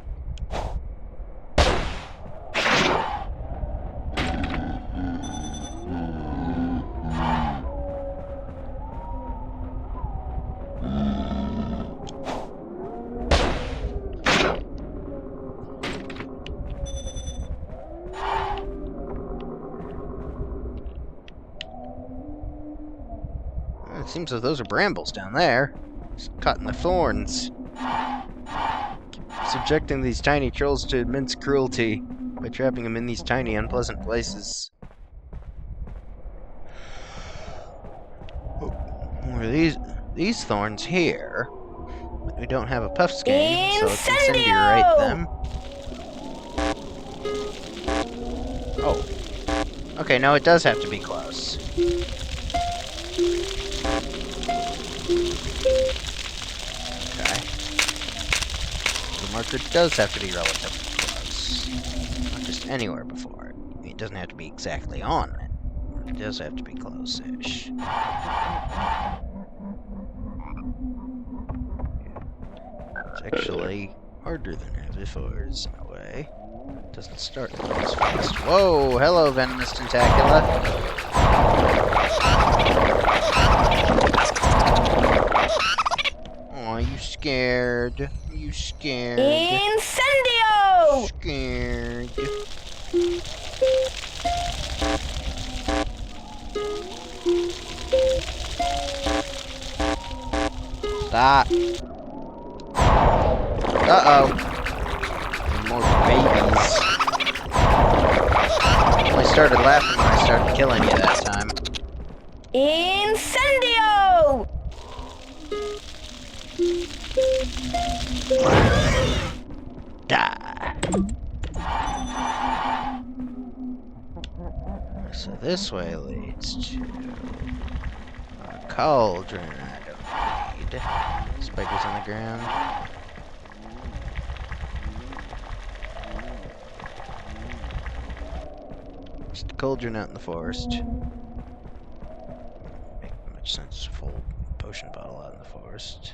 It seems as though those are brambles down there. Just caught in the thorns. Subjecting these tiny trolls to immense cruelty by trapping them in these tiny, unpleasant places. Oh, what are these thorns here? We don't have a puff skein, so let's incendiate them. Oh. Okay, no, it does have to be close. Okay. The marker does have to be relatively close. Not just anywhere before it. I mean, it doesn't have to be exactly on it. It does have to be close-ish. It's actually harder than herbivores in a way. It doesn't start as fast. Whoa! Hello, venomous tentacula. scared? Are you scared? Incendio! Scared. Stop. Uh-oh. More babies. I started laughing when I started killing you that time. Incendio! Die. So this way leads to a cauldron I don't need. Spikers on the ground. Just a cauldron out in the forest. Make much sense to full potion bottle out in the forest.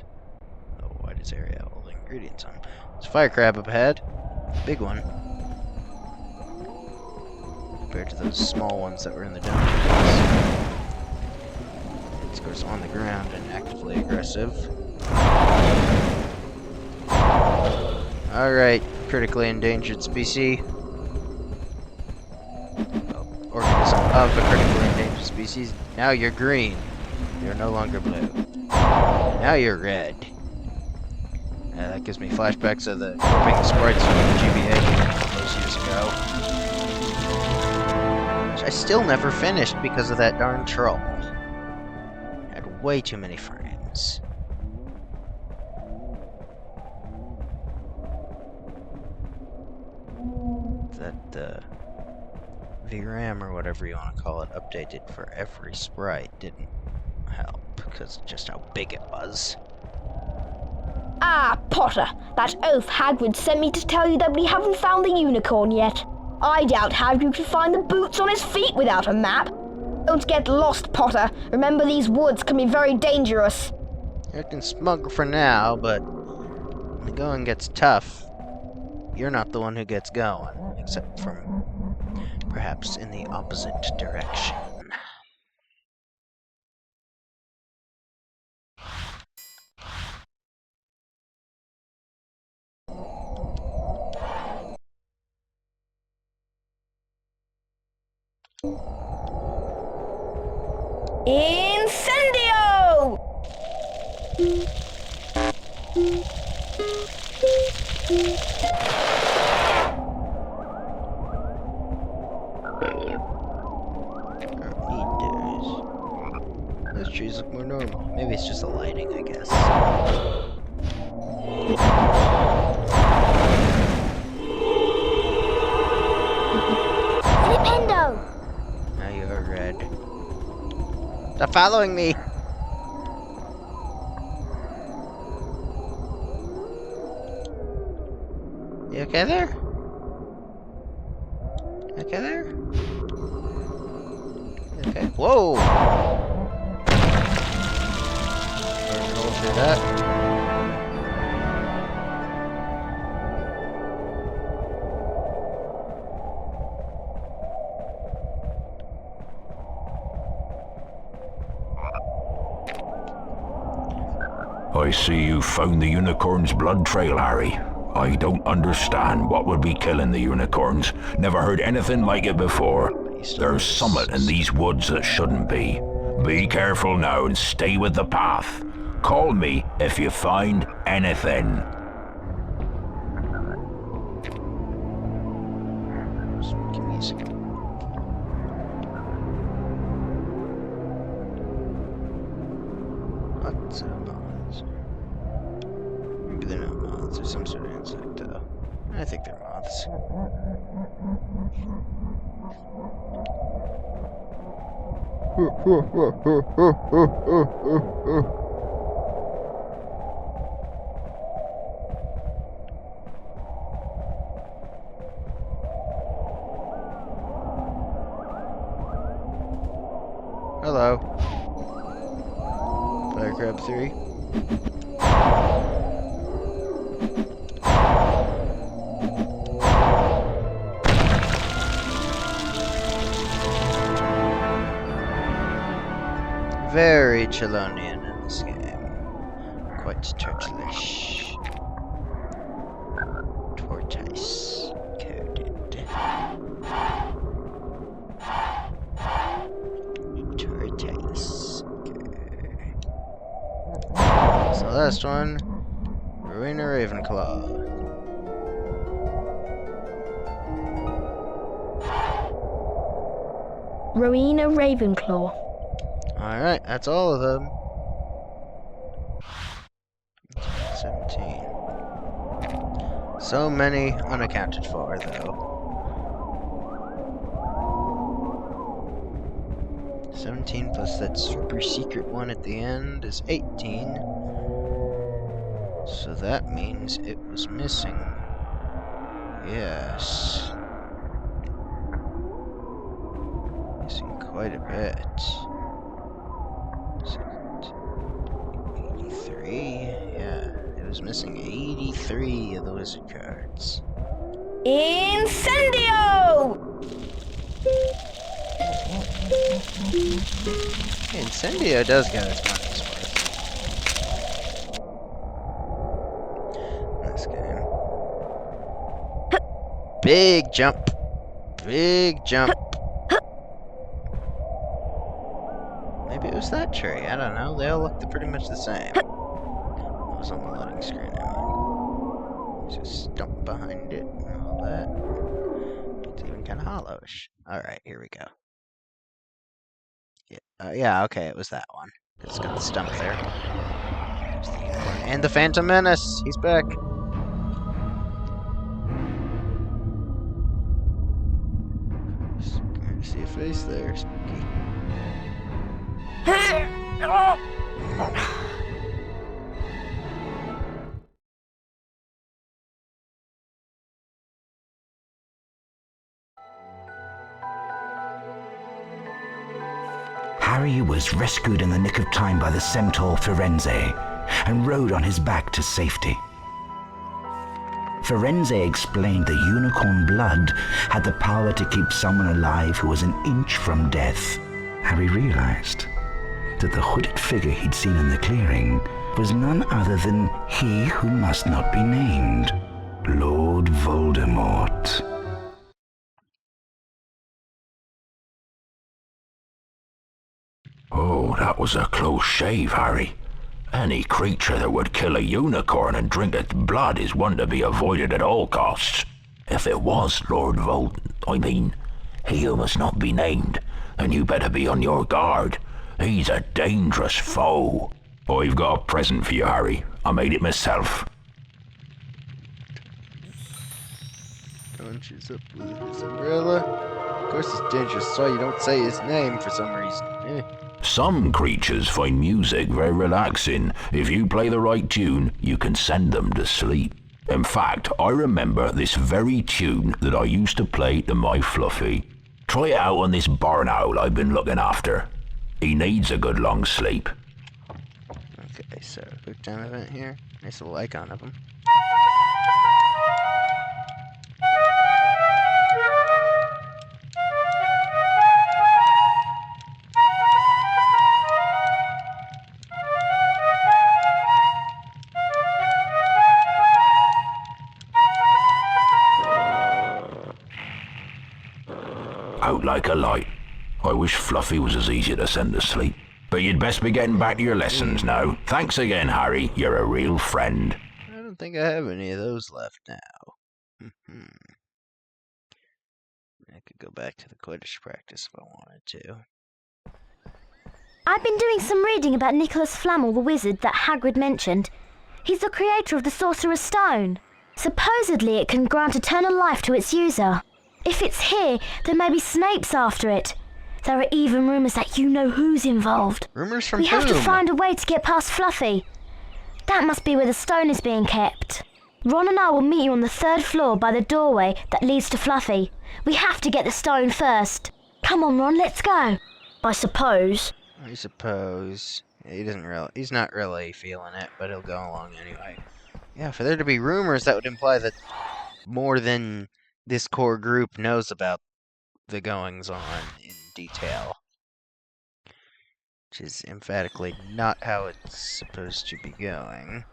Oh, wide is area all the ingredients on. There's a fire crab up ahead. Big one. Compared to those small ones that were in the dungeons. It's, of course, on the ground and actively aggressive. Alright, critically endangered species. Organism of a critically endangered species. Now you're green. You're no longer blue. Now you're red. That gives me flashbacks of the warping sprites from the GBA game all those years ago. Which I still never finished because of that darn troll. Had way too many frames. That VRAM or whatever you want to call it updated for every sprite didn't help because of just how big it was. Ah, Potter, that oaf Hagrid sent me to tell you that we haven't found the unicorn yet. I doubt Hagrid could find the boots on his feet without a map. Don't get lost, Potter. Remember, these woods can be very dangerous. You can smuggle for now, but when the going gets tough, you're not the one who gets going, except from perhaps in the opposite direction. Incendio! Those trees look more normal. Maybe it's just the lighting, I guess. Flipendo! Now you're red. Stop following me! You okay there? Okay there? Okay. Whoa! Roll through that. I see you found the unicorn's blood trail, Harry. I don't understand what would be killing the unicorns. Never heard anything like it before. There's summit in these woods that shouldn't be. Be careful now and stay with the path. Call me if you find anything. Music. What's moths? Maybe they're not moths, they're some sort of insect, though. I think they're moths. Hello. Fire Crab 3. Very Chelonian in this game. Quite turtleish. That's the last one. Rowena Ravenclaw. Rowena Ravenclaw. Alright, that's all of them. 17. So many unaccounted for, though. 17 plus that super secret one at the end is 18. So that means it was missing. Yes. Missing quite a bit. 83? Yeah, it was missing 83 of the wizard cards. Incendio! Incendio does get its money's worth. This game. Big jump. Big jump. Maybe it was that tree. I don't know. They all looked pretty much the same. It was on the loading screen, I mean. Just stump behind it and all that. It's even kind of hollowish. Alright, here we go. Yeah, okay, it was that one. It's got the stump there. There's the unicorn. And the Phantom Menace! He's back! Good to see a face there, Spooky. Harry was rescued in the nick of time by the centaur Firenze and rode on his back to safety. Firenze explained that unicorn blood had the power to keep someone alive who was an inch from death. Harry realized that the hooded figure he'd seen in the clearing was none other than he who must not be named, Lord Voldemort. Oh, that was a close shave, Harry. Any creature that would kill a unicorn and drink its blood is one to be avoided at all costs. If it was Lord he who must not be named, then you better be on your guard. He's a dangerous foe. I've got a present for you, Harry. I made it myself. Punches up with his umbrella. Of course it's dangerous, so you don't say his name for some reason. Some creatures find music very relaxing. If you play the right tune, you can send them to sleep. In fact, I remember this very tune that I used to play to my Fluffy. Try it out on this barn owl I've been looking after. He needs a good long sleep. Okay, so quick time event here. Nice little icon of him. Out like a light. I wish Fluffy was as easy to send to sleep. But you'd best be getting back to your lessons now. Thanks again, Harry. You're a real friend. I don't think I have any of those left now. I could go back to the Quidditch practice if I wanted to. I've been doing some reading about Nicholas Flamel, the wizard that Hagrid mentioned. He's the creator of the Sorcerer's Stone. Supposedly it can grant eternal life to its user. If it's here, then maybe Snape's after it. There are even rumours that you know who's involved. Rumors from We have to whom? find a way to get past Fluffy. That must be where the stone is being kept. Ron and I will meet you on the 3rd floor by the doorway that leads to Fluffy. We have to get the stone first. Come on, Ron, let's go. I suppose. I suppose. He's not really feeling it, but he'll go along anyway. Yeah, for there to be rumors, that would imply that more than this core group knows about the goings-on in detail. Which is emphatically not how it's supposed to be going.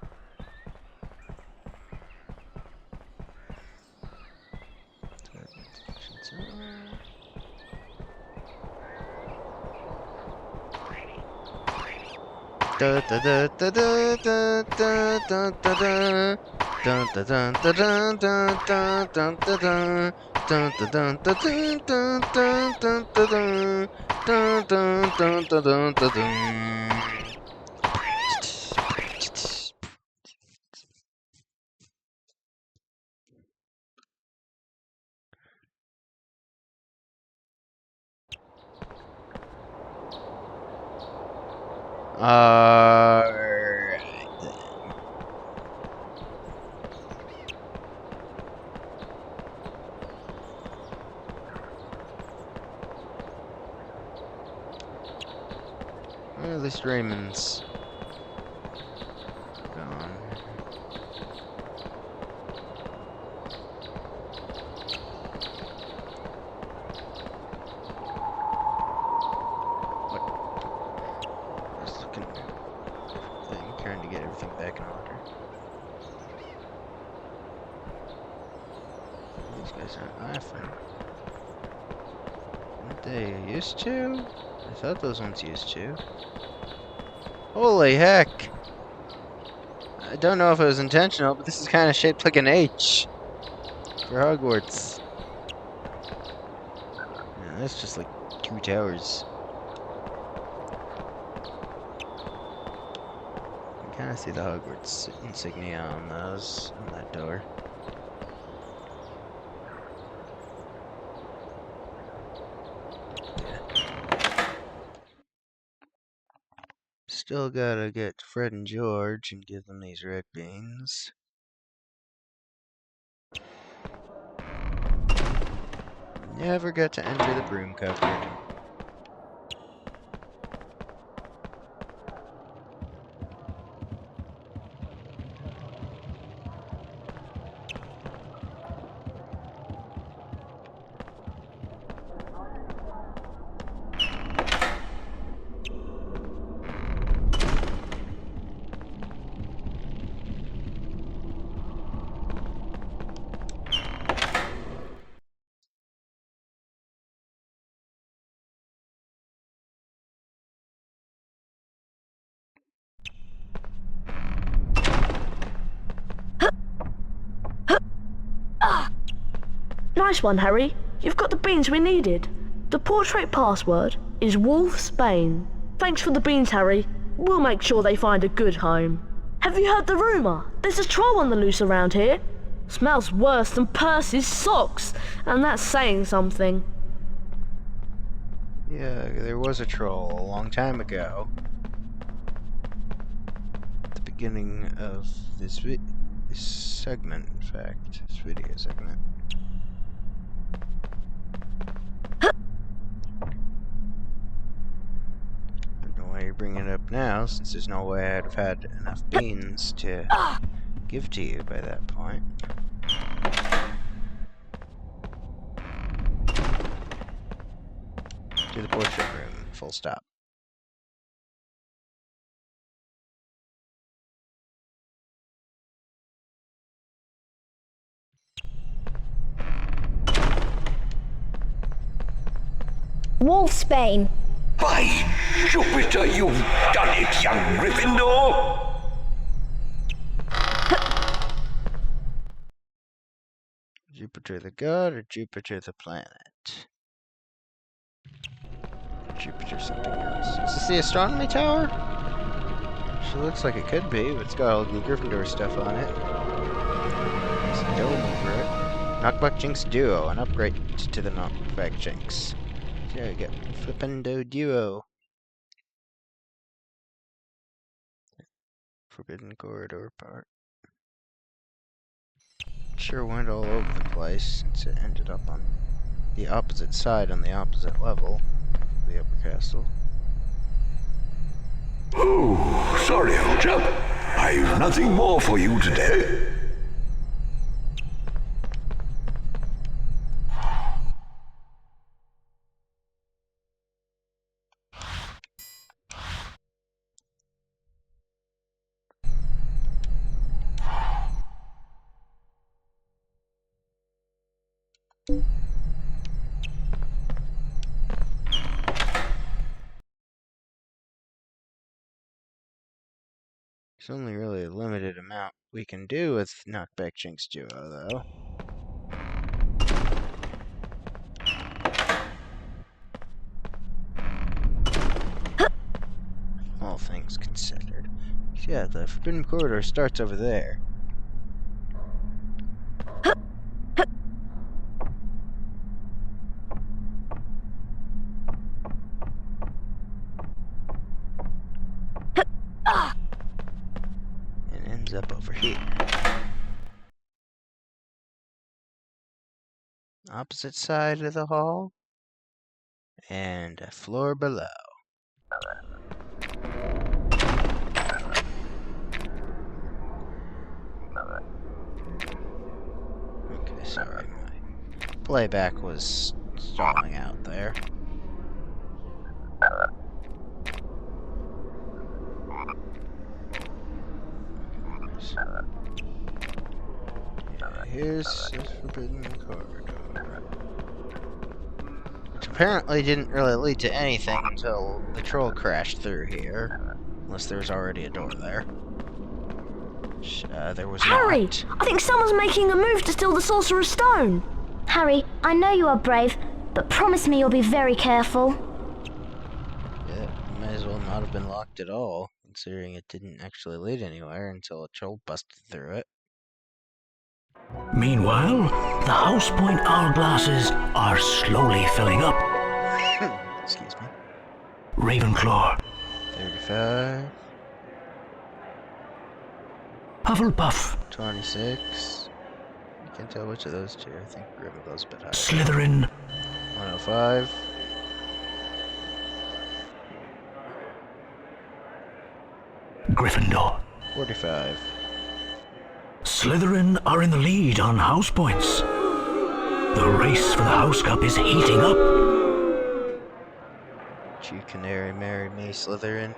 Da da da da da da da da da da. Dun dun dun dun dun dun dun dun dun. Dun dun dun dun dun dun dun dun dun. Dun dun dun dun dun dun dun. Alright then. Well, at least Raymond's gone. Just looking thing, trying to get everything back in order. These guys aren't laughing. Aren't they used to? I thought those ones used to. Holy heck! I don't know if it was intentional, but this is kind of shaped like an H for Hogwarts. Yeah, that's just like 2 towers. You can kind of see the Hogwarts insignia on those, on that door. Still gotta get Fred and George and give them these red beans. Never got to enter the broom cupboard. Nice one, Harry. You've got the beans we needed. The portrait password is Wolfsbane. Thanks for the beans, Harry. We'll make sure they find a good home. Have you heard the rumour? There's a troll on the loose around here. Smells worse than Percy's socks, and that's saying something. Yeah, there was a troll a long time ago. At the beginning of this segment, in fact. This video segment. Why you're bringing it up now, since there's no way I'd have had enough beans to give to you by that point. To the portrait room, full stop. Wolfsbane. By Jupiter, you've done it, young Gryffindor! Jupiter the god or Jupiter the planet? Jupiter something else. Is this the astronomy tower? She looks like it could be, but it's got all the Gryffindor stuff on it. There's a dome over it. Knockback Jinx Duo, an upgrade to the Knockback Jinx. So yeah, we get Flippendo Duo. Forbidden Corridor part. Sure went all over the place since it ended up on the opposite side on the opposite level of the upper castle. Oh, sorry, old chap. I've nothing more for you today. There's only really a limited amount we can do with Knockback Jinx Duo, though. All things considered. Yeah, the Forbidden Corridor starts over there. And ends up over here. Opposite side of the hall. And a floor below. Okay, sorry, my playback was stalling out there. Yeah, here's the Forbidden Corridor. Which apparently didn't really lead to anything until the troll crashed through here. Unless there was already a door there. There was Harry, not. I think someone's making a move to steal the Sorcerer's Stone. Harry, I know you are brave, but promise me you'll be very careful. Yeah, it might as well not have been locked at all, considering it didn't actually lead anywhere until a troll busted through it. Meanwhile, the house point hourglasses are slowly filling up. Excuse me. Ravenclaw, 35, Hufflepuff, 26. I can't tell which of those two. I think Ravenclaw's a bit higher. Slytherin, 105. Gryffindor. 45. Slytherin are in the lead on house points. The race for the House Cup is heating up. You canary marry me, Slytherin.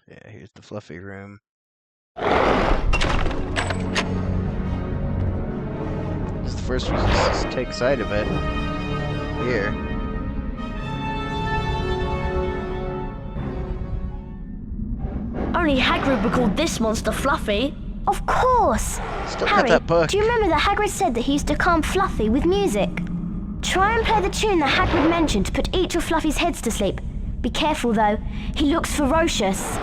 Yeah, here's the fluffy room. This is the first reason to take sight of it. Here. Only Hagrid would call this monster Fluffy. Of course! Still got Harry, that book. do you remember that Hagrid said that he used to calm Fluffy with music? Try and play the tune that Hagrid mentioned to put each of Fluffy's heads to sleep. Be careful though, he looks ferocious.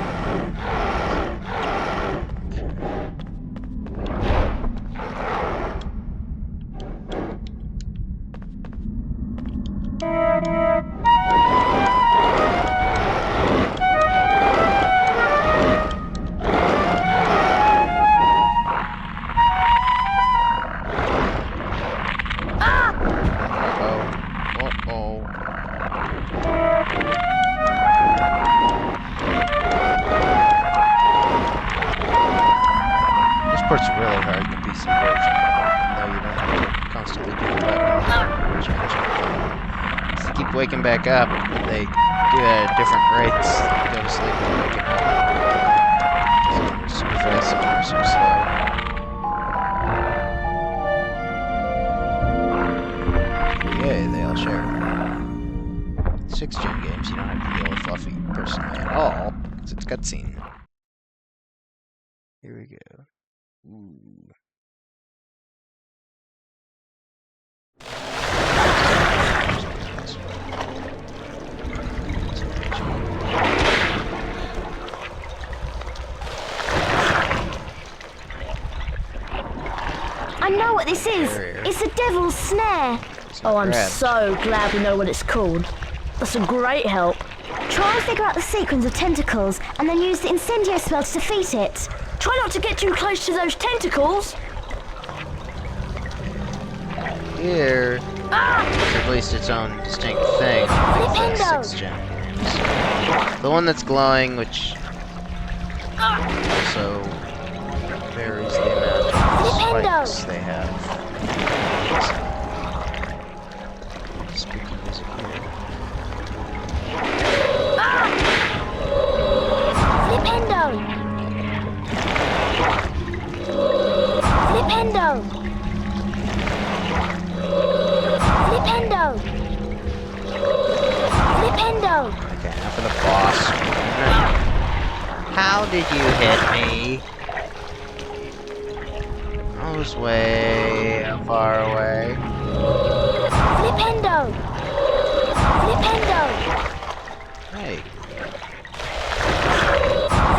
It's really hard in the PC version, though you don't have to constantly do the button. Just keep waking back up, but they do it at different rates. Go to sleep and waking up. Some are super fast, some are super slow. Yay, they all share. 6th-gen games, you don't have to deal with Fluffy personally at all, because it's cutscene. Here we go. Ooh. I know what this is! It's the Devil's Snare! Oh, I'm Grabbed. so glad we know what it's called. That's a great help. Try and figure out the sequence of tentacles and then use the incendio spell to defeat it. Try not to get too close to those tentacles. Here, it's at least its own distinct thing. Like the 6th-gen games. The one that's glowing, which also varies the amount of spikes they have. Spooky music here. Flipendo! Flipendo! Flipendo! Okay, now for the boss. How did you hit me? I was way far away. Flipendo! Flipendo! Hey.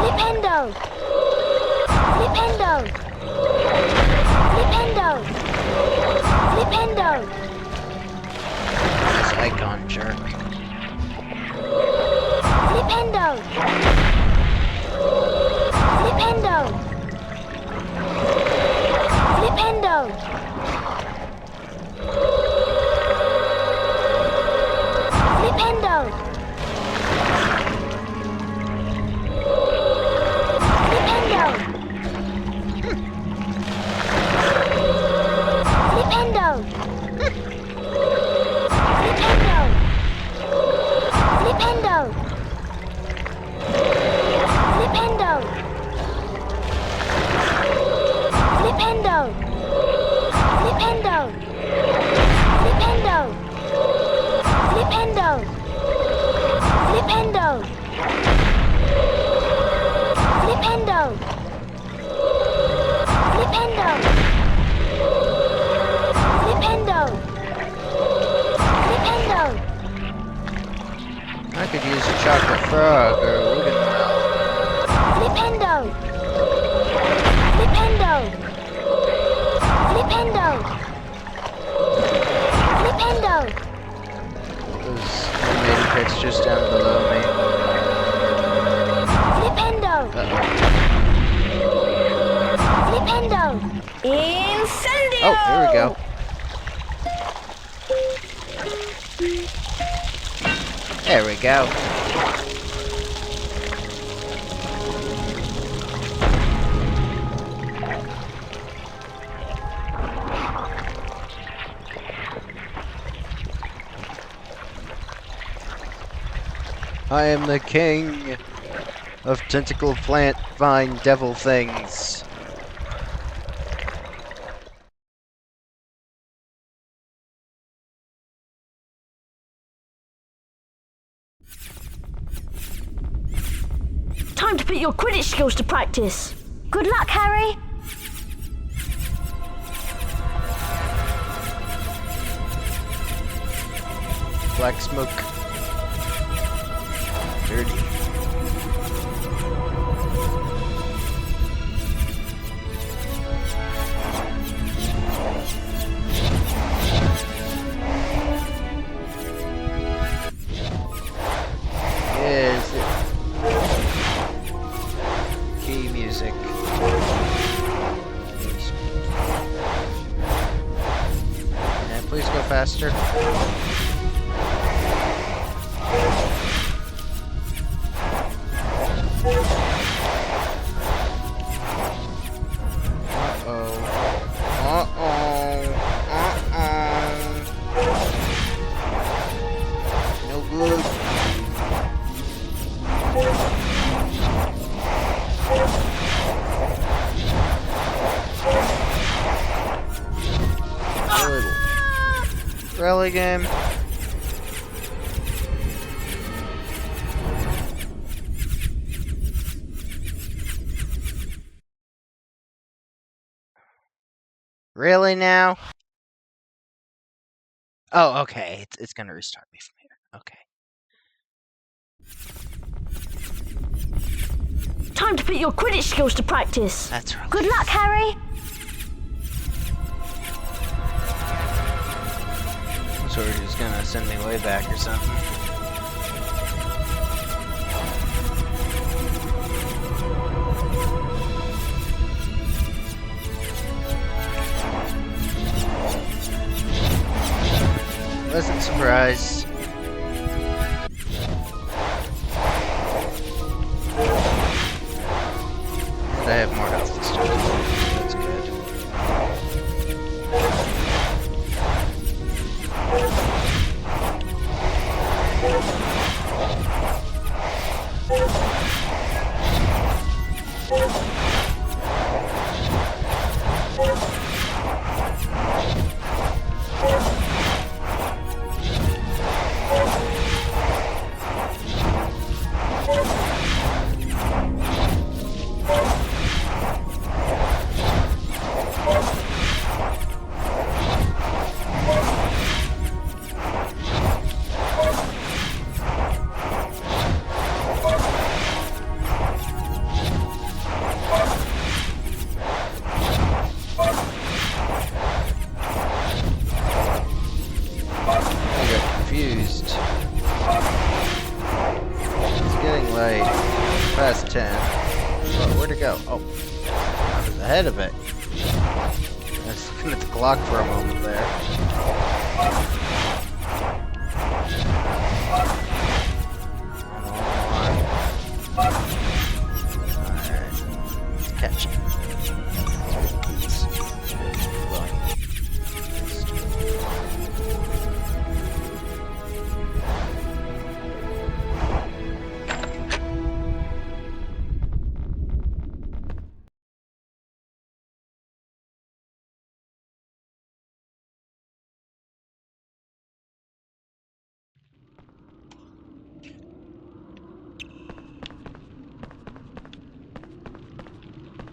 Flipendo! Flipendo! Flipendo! Flipendo! This icon jerk. Flipendo! Flipendo! Flipendo! Flipendo! Flipendo! Flipendo! Flipendo! Flipendo! Flipendo! Flipendo! Flipendo! Flipendo! Flipendo! Flipendo! Flipendo! Flipendo! I could use a chocolate frog or a wooden well. Flipendo! Flipendo! Flipendo! Flipendo! Those animated textures down below me. Flipendo! Flipendo! Incendio! Oh, here we go. There we go. I am the king of tentacle plant vine devil things. Time to put your Quidditch skills to practice. Good luck, Harry! Black smoke. Dirty. Is it? Key music. And please go faster. No good. Really, game? Really now? Oh, okay. It's gonna restart me from here. Okay. Time to put your Quidditch skills to practice. That's right. Good luck, Harry! So we're just gonna send me way back or something. Wasn't surprised. And I have more health this time. That's good. confused. It's getting late. Past 10. Oh, where'd it go? Oh, I was ahead of it. I was looking at the clock for a moment there. Alright, let's catch it.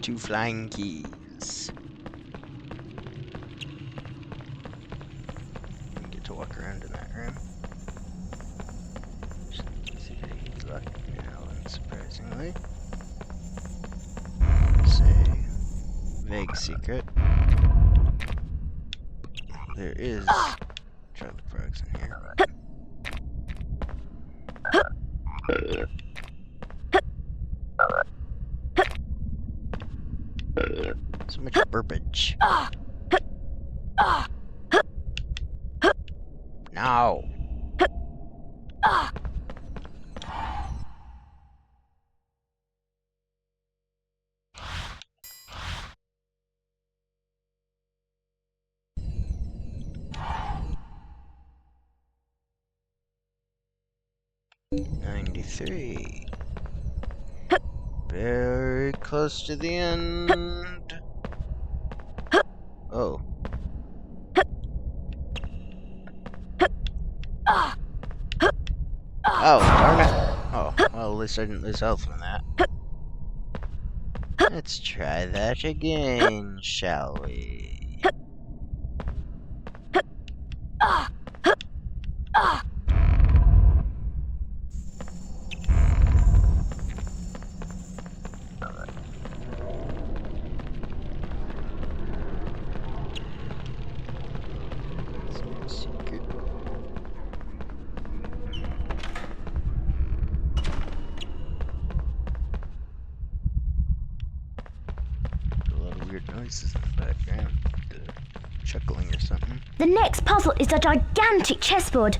Two flying keys. We get to walk around in that room. Secret locked now, unsurprisingly. It's a vague secret. There is Charlie Frogs in here. So much burbage. No. $93. Very close to the end. Oh. Oh, darn it. Oh, well, at least I didn't lose health from that. Let's try that again, shall we? Secret. A lot of weird noises in the background. Chuckling or something. The next puzzle is a gigantic chessboard.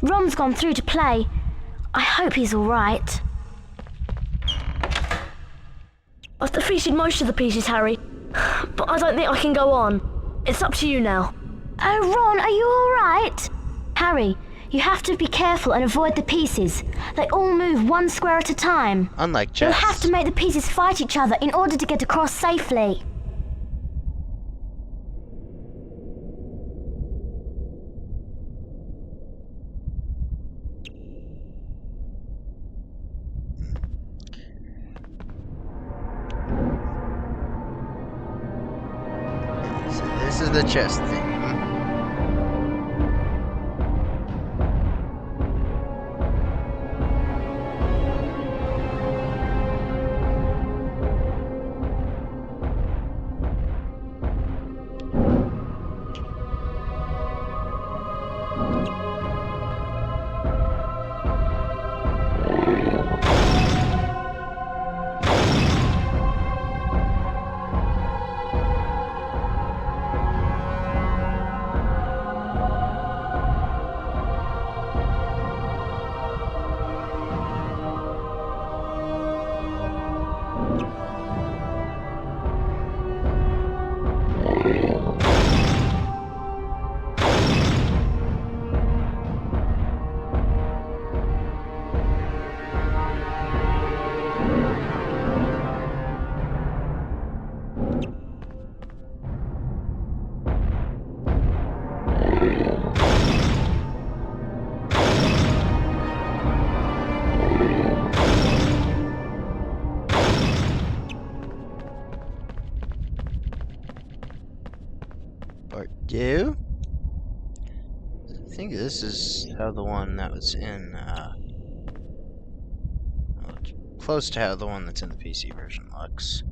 Rom's gone through to play. I hope he's all right. I've defeated most of the pieces, Harry, but I don't think I can go on. It's up to you now. Oh, Ron, are you all right? Harry, you have to be careful and avoid the pieces. They all move one square at a time. Unlike chess. You'll have to make the pieces fight each other in order to get across safely. So this is the chess thing. Part 2. I think this is how the one that was in, well, close to how the one that's in the PC version looks.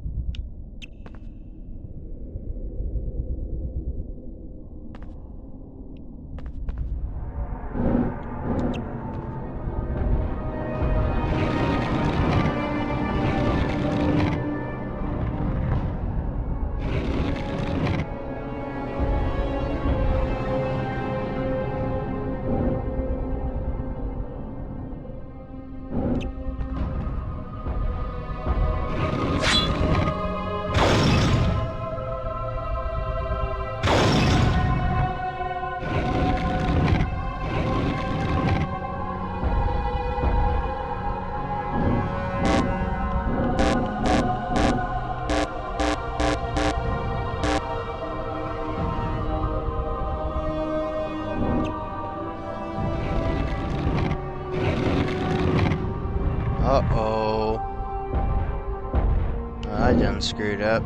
one screwed up.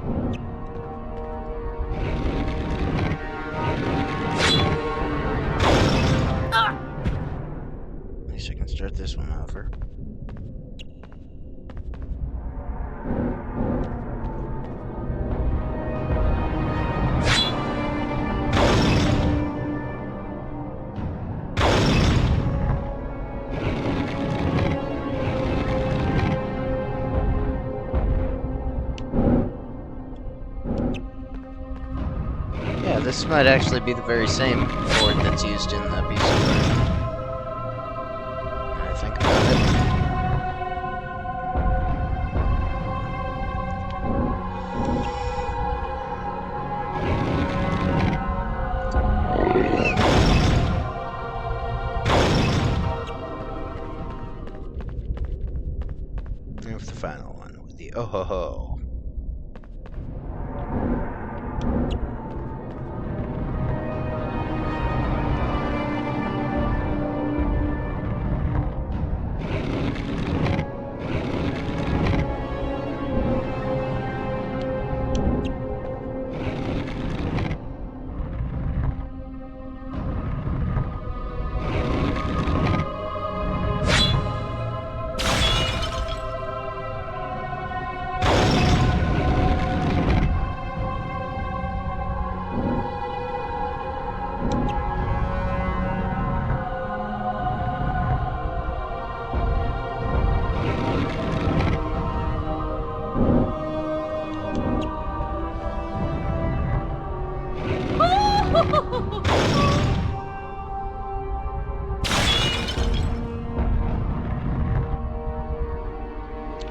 At least I can start this one over. Yeah, this might actually be the very same board that's used in the PC version. When I think about it. And with the final one, with the oh ho ho.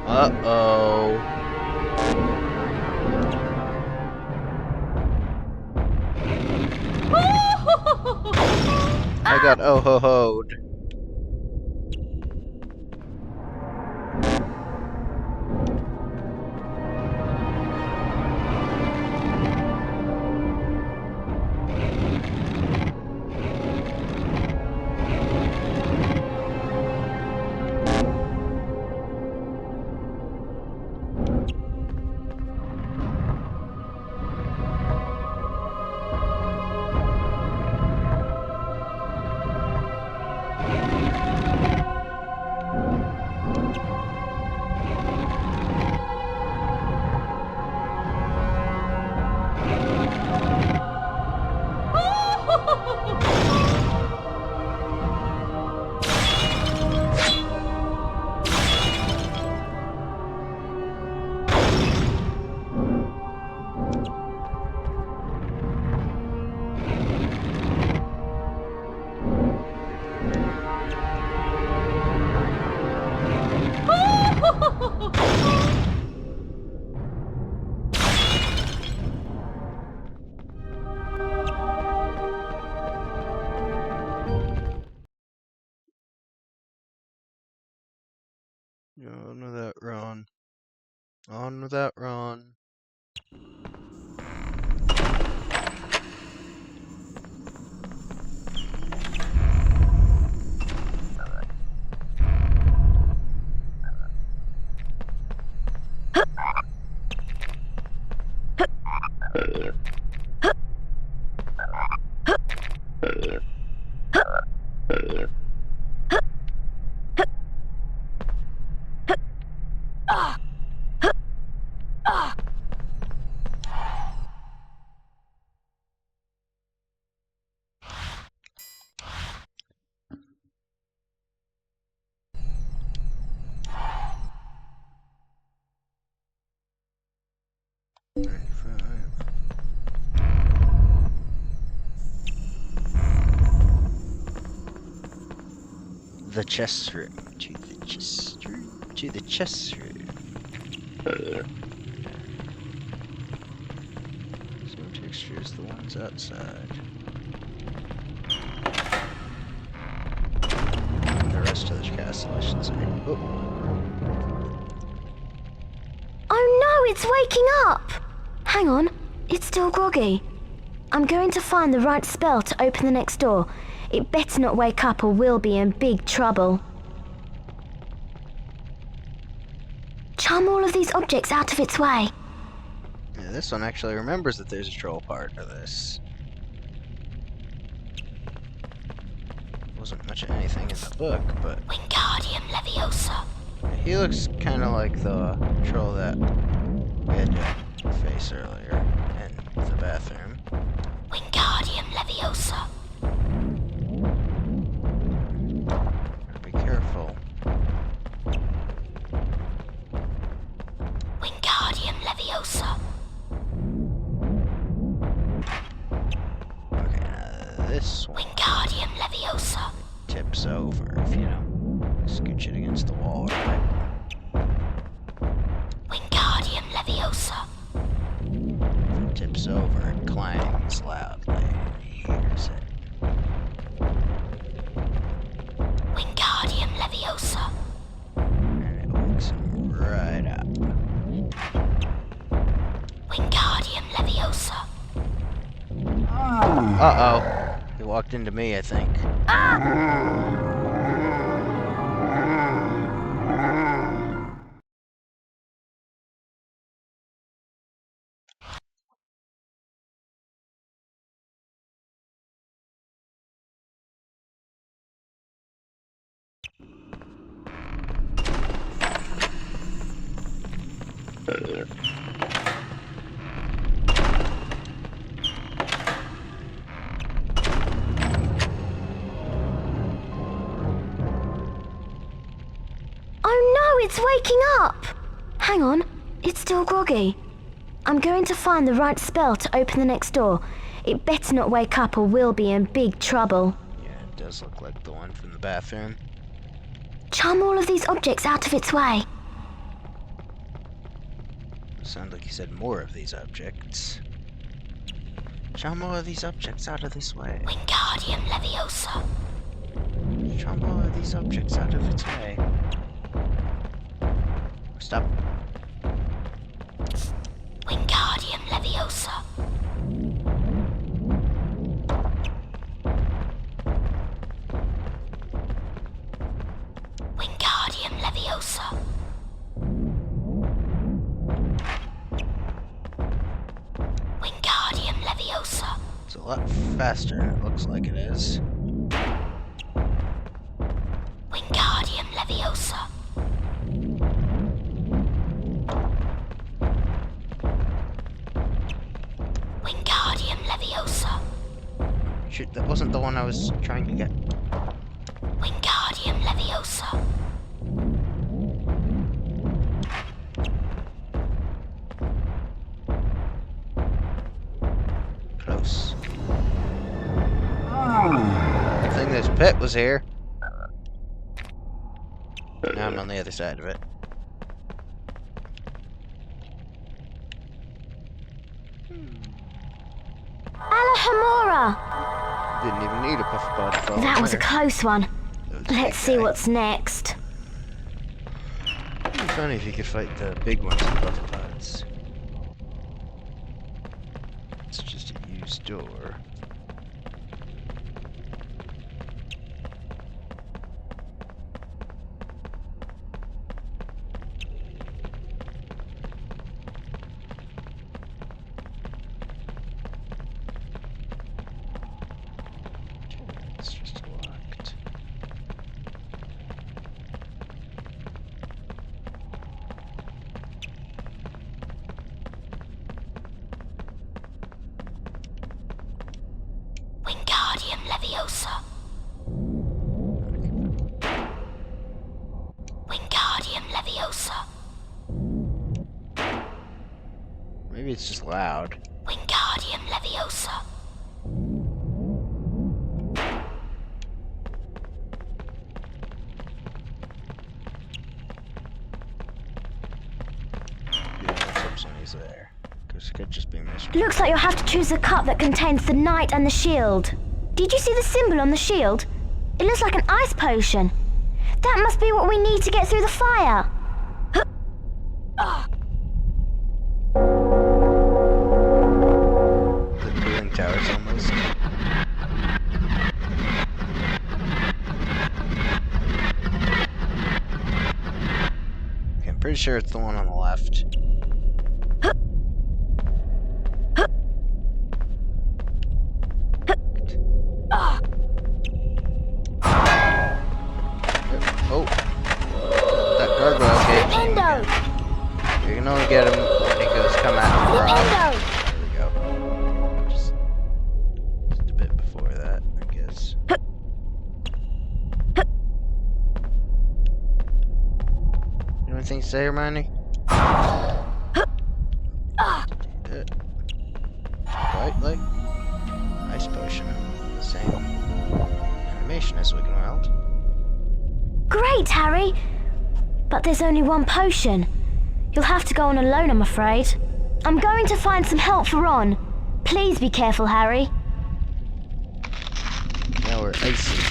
Uh-oh. I got oh-ho-hoed. On with that run. On with that run. The chess room. To the chess room. To the chess room. Some textures, the ones outside. And the rest of the castle, I should say. Oh no, it's waking up! Hang on, it's still groggy. I'm going to find the right spell to open the next door. It better not wake up or we'll be in big trouble. Charm all of these objects out of its way. this one actually remembers that there's a troll part of this. Wasn't much of anything in the book, but Wingardium Leviosa. he looks kind of like the troll that we had to face earlier in the bathroom. Wingardium Leviosa. Be careful. Wingardium Leviosa. Okay, now this one Wingardium Leviosa. tips over if you don't scooch it against the wall or whatever. Wingardium Leviosa. If it tips over, it clangs loudly. He hears it. Wingardium Leviosa. And it wakes him right up. Wingardium Leviosa. Uh-oh. He walked into me, I think. Oh no, it's waking up! Hang on, it's still groggy. I'm going to find the right spell to open the next door. It better not wake up or we'll be in big trouble. Yeah, it does look like the one from the bathroom. Charm all of these objects out of its way. Sounds like he said more of these objects. Charm more of these objects out of this way. Wingardium Leviosa. Charm more of these objects out of its way. Stop. Wingardium Leviosa. Wingardium Leviosa. Wingardium Leviosa. It's a lot faster than it looks like it is. Wingardium Leviosa. Wingardium Leviosa. Shoot, that wasn't the one I was trying to get. Wingardium Leviosa. Close. Good thing this pit was here. Now I'm on the other side of it. Alahomora! Didn't even need a puff pod to fall That was a there. close one. That was a Let's big see guy. what's next. It'd be funny if you could fight the big ones with puff pods. It's just a used door. It's just locked. Wingardium Leviosa. Wingardium Leviosa. Maybe it's just loud. Wingardium Leviosa. Yeah, let's hope somebody's there. Because it could just be miserable. Looks like you'll have to choose a cup that contains the knight and the shield. Did you see the symbol on the shield? It looks like an ice potion. That must be what we need to get through the fire. The cooling tower's almost. Okay, I'm pretty sure it's the one on the left. Oh. That gargoyle gave me him again. You can only get him when he goes come out and drop. There we go. Just a bit before that, I guess. You have anything to say, Hermione? Right, like ice potion. Same animation as Wiggenweld. Great, Harry! But there's only one potion. You'll have to go on alone, I'm afraid. I'm going to find some help for Ron. Please be careful, Harry. Now we're icy.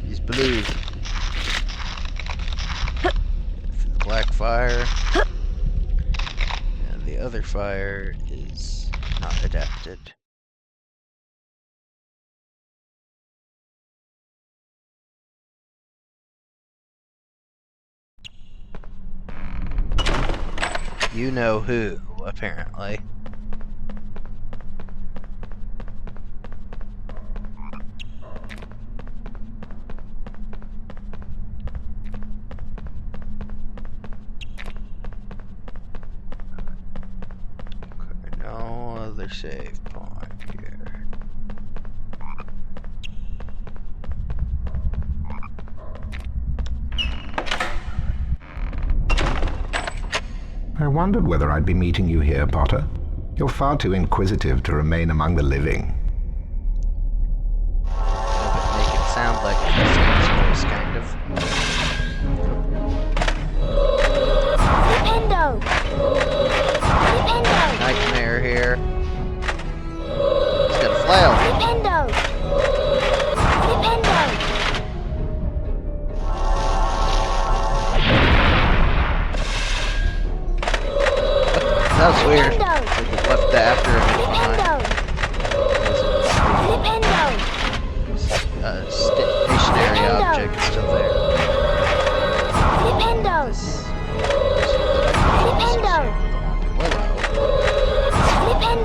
He's blue. The black fire. And the other fire is not adapted. You know who, apparently. Okay, no other save point here. I wondered whether I'd be meeting you here, Potter. You're far too inquisitive to remain among the living. But make it sound like Christmas voice, kind of. Flipendo! Flipendo! Nightmare here. He's got a flail. Flipendo! Flipendo! That was weird. Like it left the after effect behind. Stationary object is still there.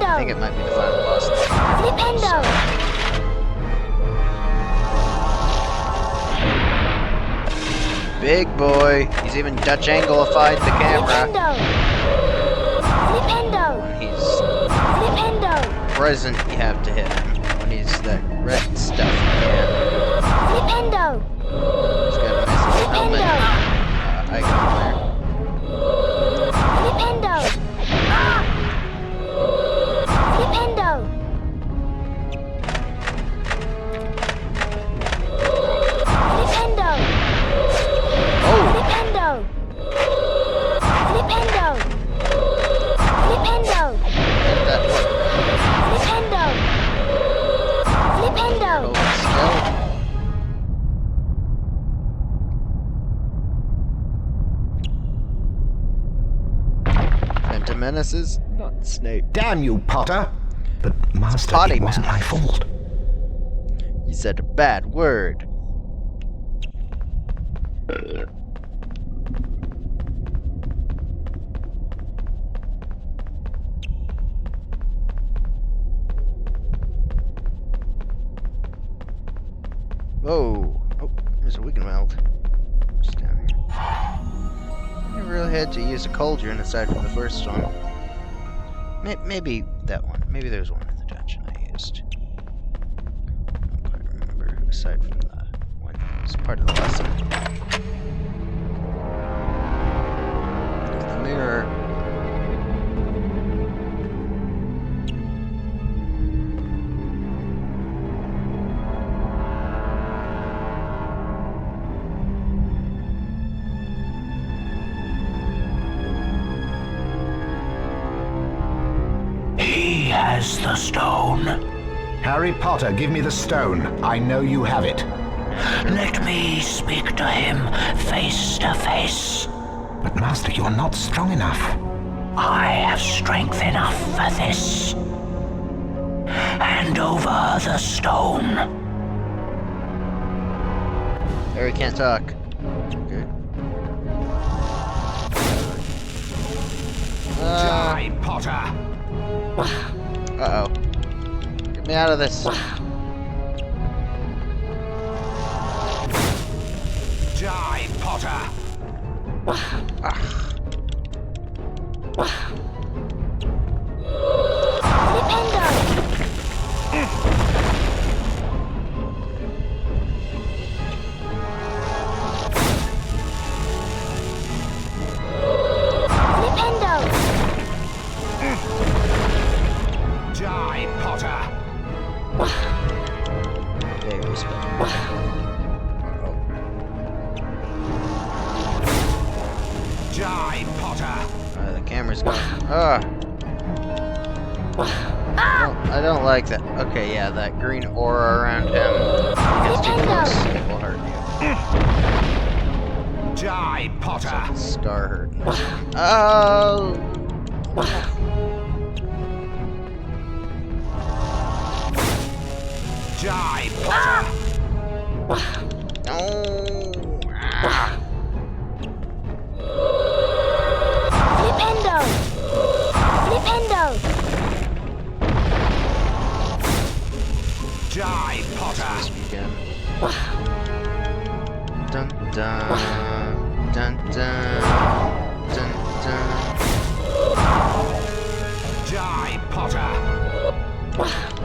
I think it might be the final boss. Big boy. He's even Dutch angle-ified the camera. When he's present, you have to hit him. When he's that red stuff, you can't. He's got a nice little helmet icon there. Menaces, not Snape. Damn you, Potter! But, Master, potty it wasn't my mouth. fault. You said a bad word. Whoa. Oh, there's a Wiggenweld. Just down here. I never really had to use a cauldron aside from the first one. Maybe that one. Maybe there was one in the dungeon I used. I don't quite remember, aside from the one that was part of the lesson. There's the mirror. He has the stone. Harry Potter, give me the stone. I know you have it. Let me speak to him face to face. But, Master, you're not strong enough. I have strength enough for this. Hand over the stone. Harry can't talk. Okay. Die, Potter! Uh-oh. Get me out of this. Die, Potter! Die, Potter! Very special. Die, Potter! The camera's going. I don't like that. Okay, yeah, that green aura around him. Gets too close, it will hurt you. Die, Potter! Scar hurting. Oh! Die, Potter! No! Ah. Flipendo! Flipendo! Die, Potter! This weekend. Dun dun dun dun dun dun. Die, Potter!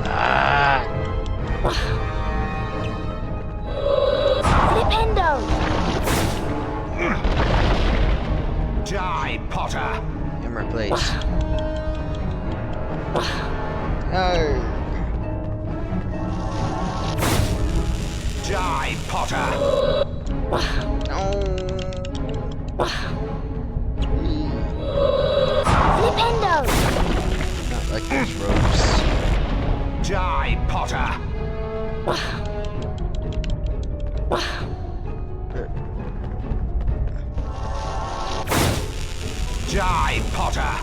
Ah! Flipendo! Die, Potter! Hammer, please. No! Die, Potter! No! Flipendo! Not like those ropes. Die, Potter! Die, Potter!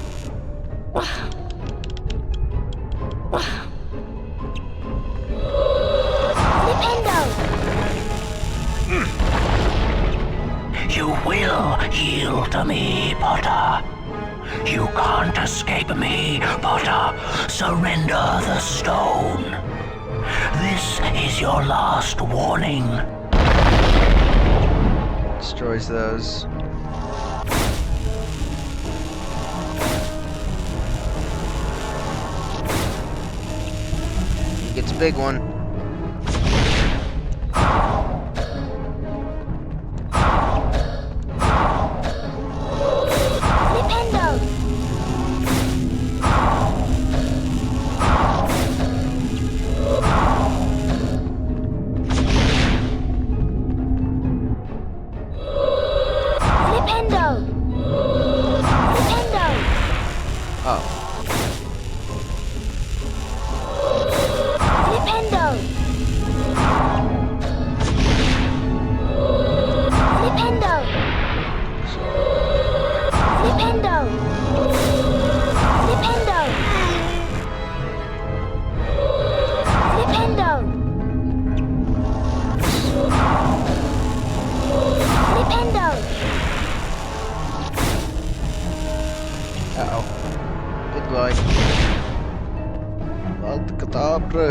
Flipendo! You will yield to me, Potter. You can't escape me, Potter. Surrender the stone. This is your last warning. Destroys those. He gets a big one. Flipendo! Flipendo! Flipendo! Oh. Flipendo! Flipendo! Flipendo! Flipendo! Flipendo! Flipendo! Uh-oh. Goodbye. Cadabra.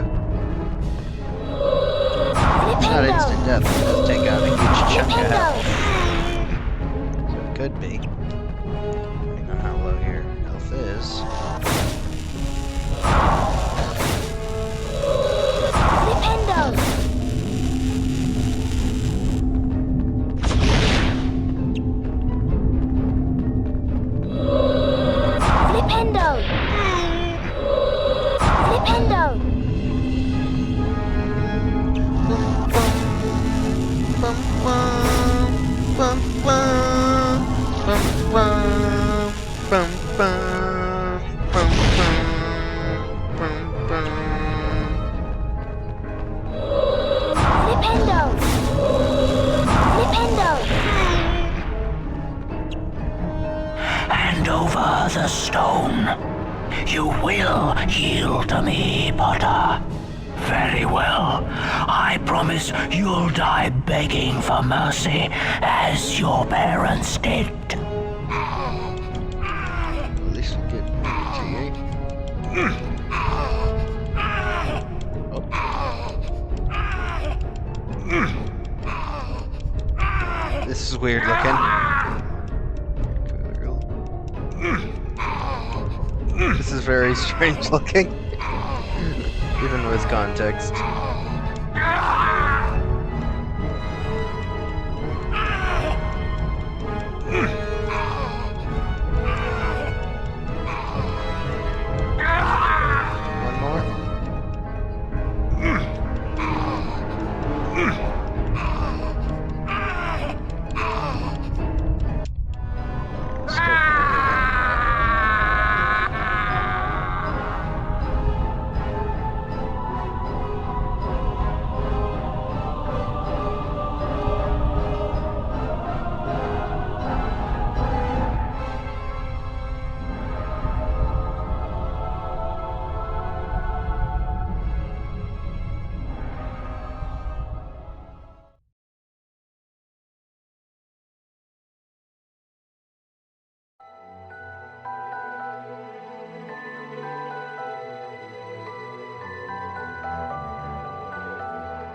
It's not instant death, but it does take out a huge chunk of health. So it could be. Depending on how low your health is. Flipendo! Flipendo! Flipendo! Bum, bum, bum, bum, bum, bum, bum, bum, bum, bum, bum. Flipendo! Flipendo! Hand over the stone. You will yield to me, Potter. Very well. I promise you'll die begging for mercy, as your parents did. This will get to you. This is weird looking. This is very strange looking. Even with context. One more.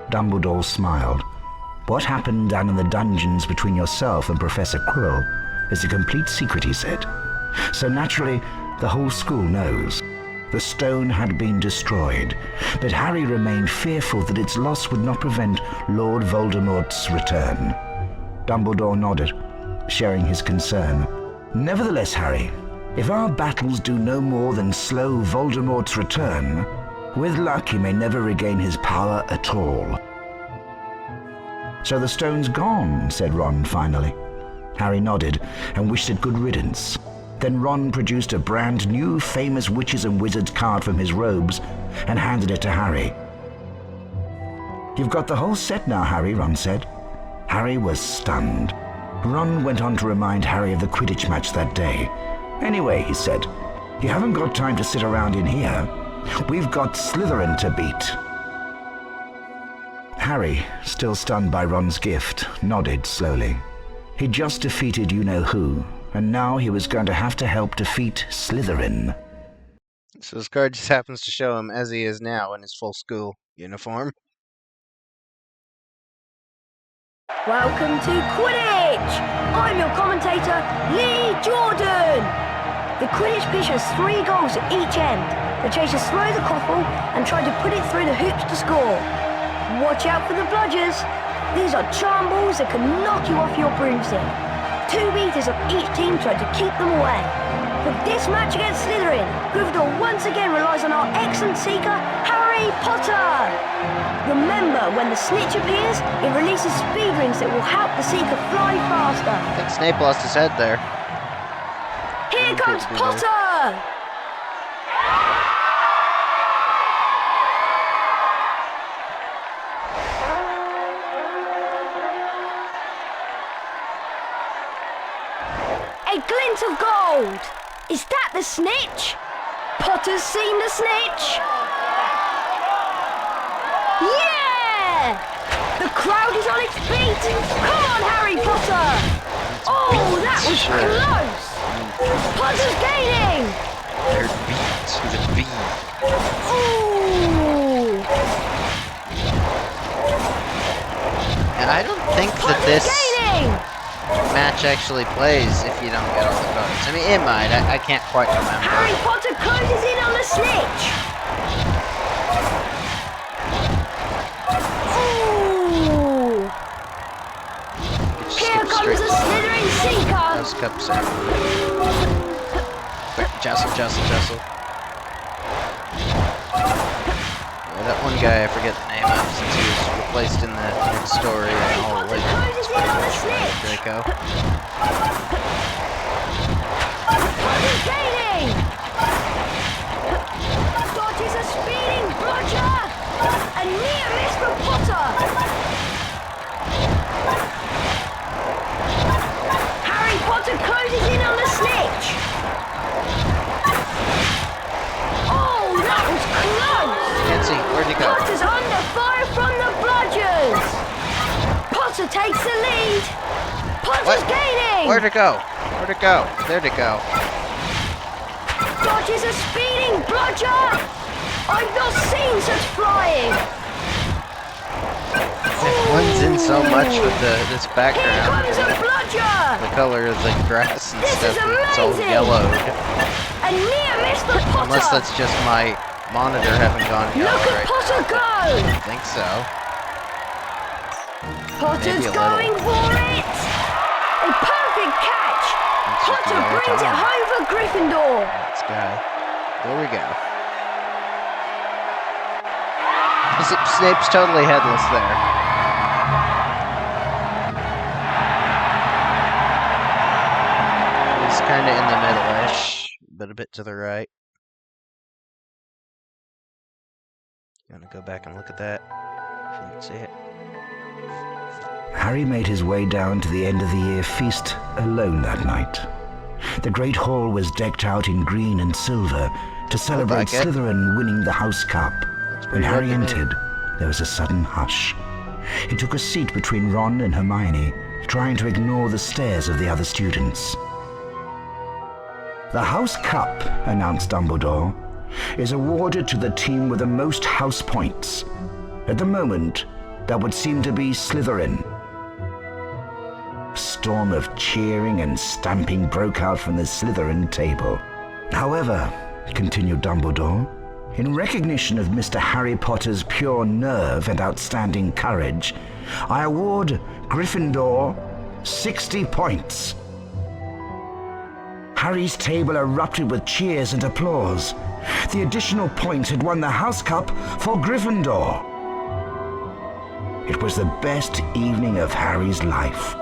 Dumbledore smiled. What happened down in the dungeons between yourself and Professor Quirrell is a complete secret, he said. So naturally, the whole school knows. The stone had been destroyed, but Harry remained fearful that its loss would not prevent Lord Voldemort's return. Dumbledore nodded, sharing his concern. Nevertheless, Harry, if our battles do no more than slow Voldemort's return, with luck he may never regain his power at all. So the stone's gone, said Ron finally. Harry nodded and wished it good riddance. Then Ron produced a brand new famous witches and wizards card from his robes and handed it to Harry. You've got the whole set now, Harry, Ron said. Harry was stunned. Ron went on to remind Harry of the Quidditch match that day. Anyway, he said, you haven't got time to sit around in here. We've got Slytherin to beat. Harry, still stunned by Ron's gift, nodded slowly. He'd just defeated you-know-who, and now he was going to have to help defeat Slytherin. So his card just happens to show him as he is now in his full school uniform. Welcome to Quidditch! I'm your commentator, Lee Jordan! The Quidditch pitch has 3 goals at each end. The chasers throw the quaffle and try to put it through the hoops to score. Watch out for the bludgers. These are charm balls that can knock you off your broomstick. 2 beaters of each team try to keep them away. For this match against Slytherin, Gryffindor once again relies on our excellent seeker, Harry Potter. Remember, when the snitch appears, it releases speed rings that will help the seeker fly faster. I think Snape lost his head there. Here comes Potter! A glint of gold! Is that the snitch? Potter's seen the snitch! Yeah! The crowd is on its feet! Come on, Harry Potter! Oh, that was close! Potter's gaining! They're beats with a B. Ooh! And I don't think that Potter's this gaining! match actually plays if you don't get all the cards. I mean, it might. I can't quite remember. Harry Potter closes in on the snitch! Ooh! Just Here skip comes straight the Slytherin seeker! Those cups are... Quick, jostle, jostle, jostle. Yeah, that one guy, I forget the name of, since he was replaced in the next story and all later. It's pretty much right, Draco. Potter's gaining! Dodges a speeding bludger! A near miss for Potter! Harry Potter closes in on the snitch! Oh, that was close! Can't see. Where'd he go? Potter's under fire from the bludgers! Potter takes the lead! Potter's gaining! Where'd it go? Where'd it go? There'd it go. Dodges a speeding bludger! I've not seen such flying! It blends in so much with this Here background. comes a bludger! The color of the grass and This stuff, is it's all amazing! yellowed. A near miss for Potter! Unless that's just my monitor having gone yellow Look at right Potter now. go! I don't think so. Potter's Maybe a going little. for it! A perfect catch! It's just a Potter yellow brings it tile. home for Gryffindor! This guy. There we go. Snape's totally headless there. He's kind of in the middle-ish, but a bit to the right. Gonna go back and look at that. If you can see it. Harry made his way down to the end of the year feast alone that night. The Great Hall was decked out in green and silver to celebrate like it. Slytherin winning the House Cup. When pretty Harry good to me. entered, there was a sudden hush. He took a seat between Ron and Hermione, trying to ignore the stares of the other students. The House Cup, announced Dumbledore, is awarded to the team with the most house points. At the moment, that would seem to be Slytherin. A storm of cheering and stamping broke out from the Slytherin table. However, continued Dumbledore, in recognition of Mr. Harry Potter's pure nerve and outstanding courage, I award Gryffindor 60 points. Harry's table erupted with cheers and applause. The additional point had won the House Cup for Gryffindor. It was the best evening of Harry's life.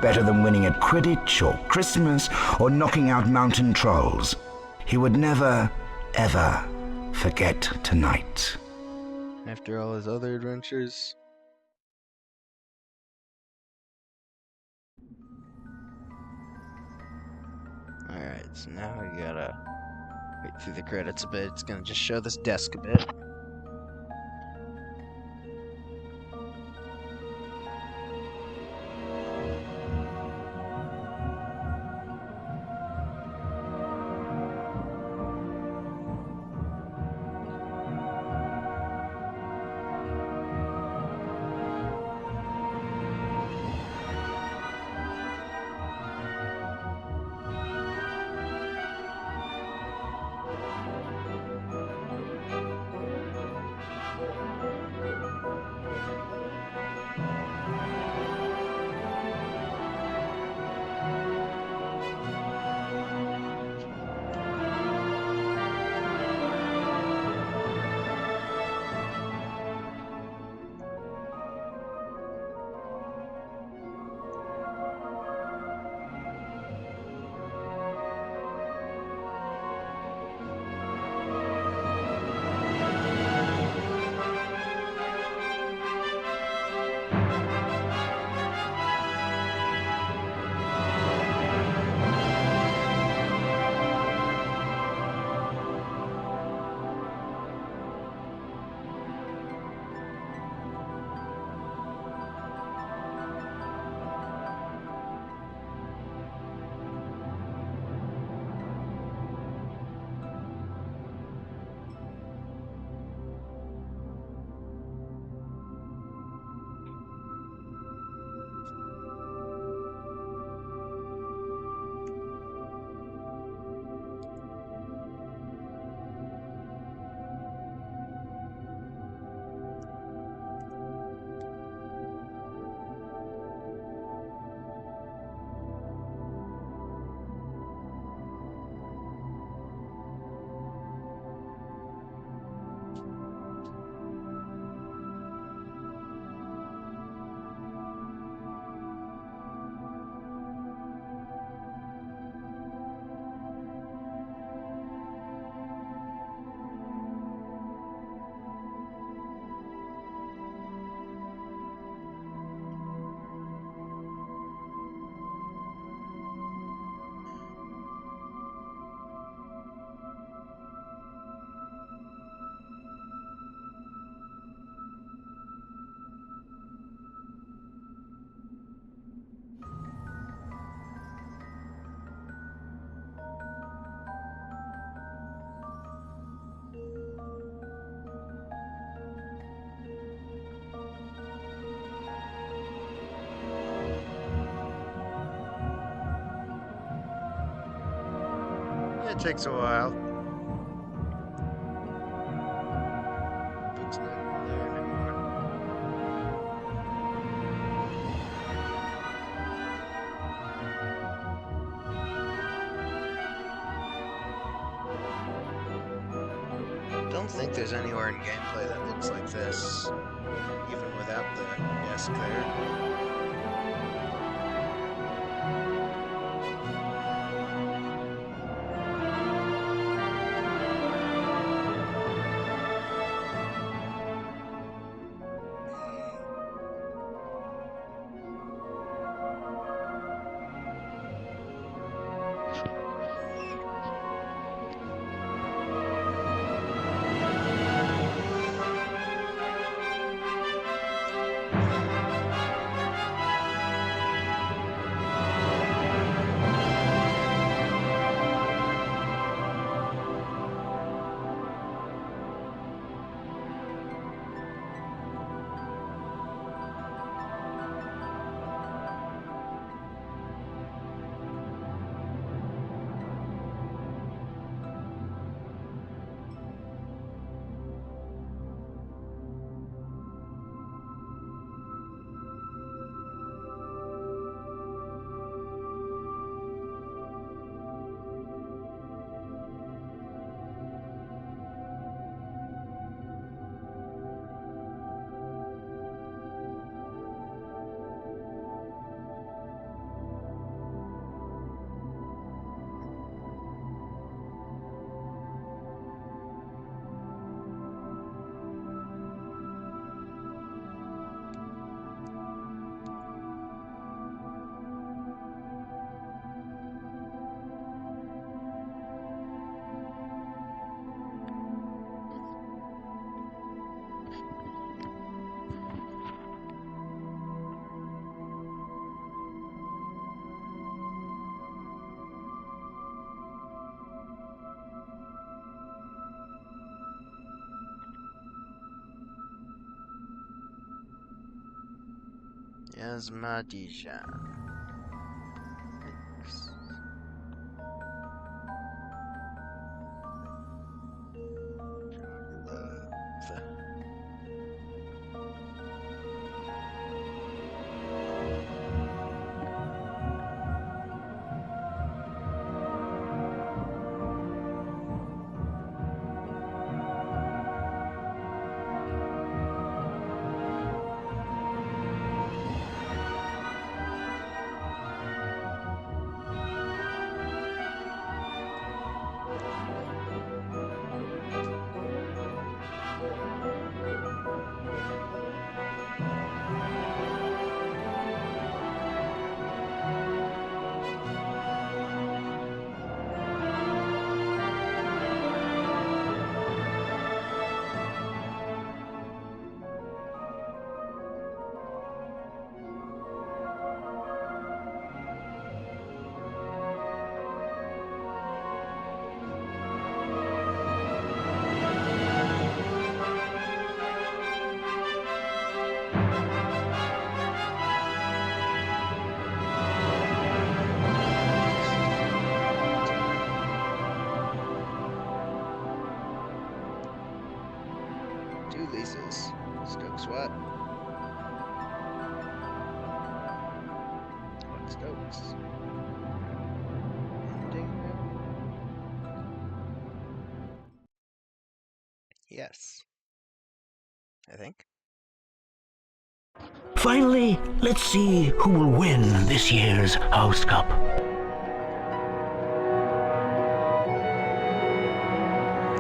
Better than winning at Quidditch or Christmas or knocking out mountain trolls. He would never, ever forget tonight. After all his other adventures. Alright, so now we gotta wait through the credits a bit. It's gonna just show this desk a bit. it takes a while. It's not there anymore. Don't think there's anywhere in gameplay that looks like this, even without the desk there. Yazmadija. Thanks. Love. Two leases. Stokes what? What Stokes? Ending now? Yes. I think. Finally, let's see who will win this year's House Cup.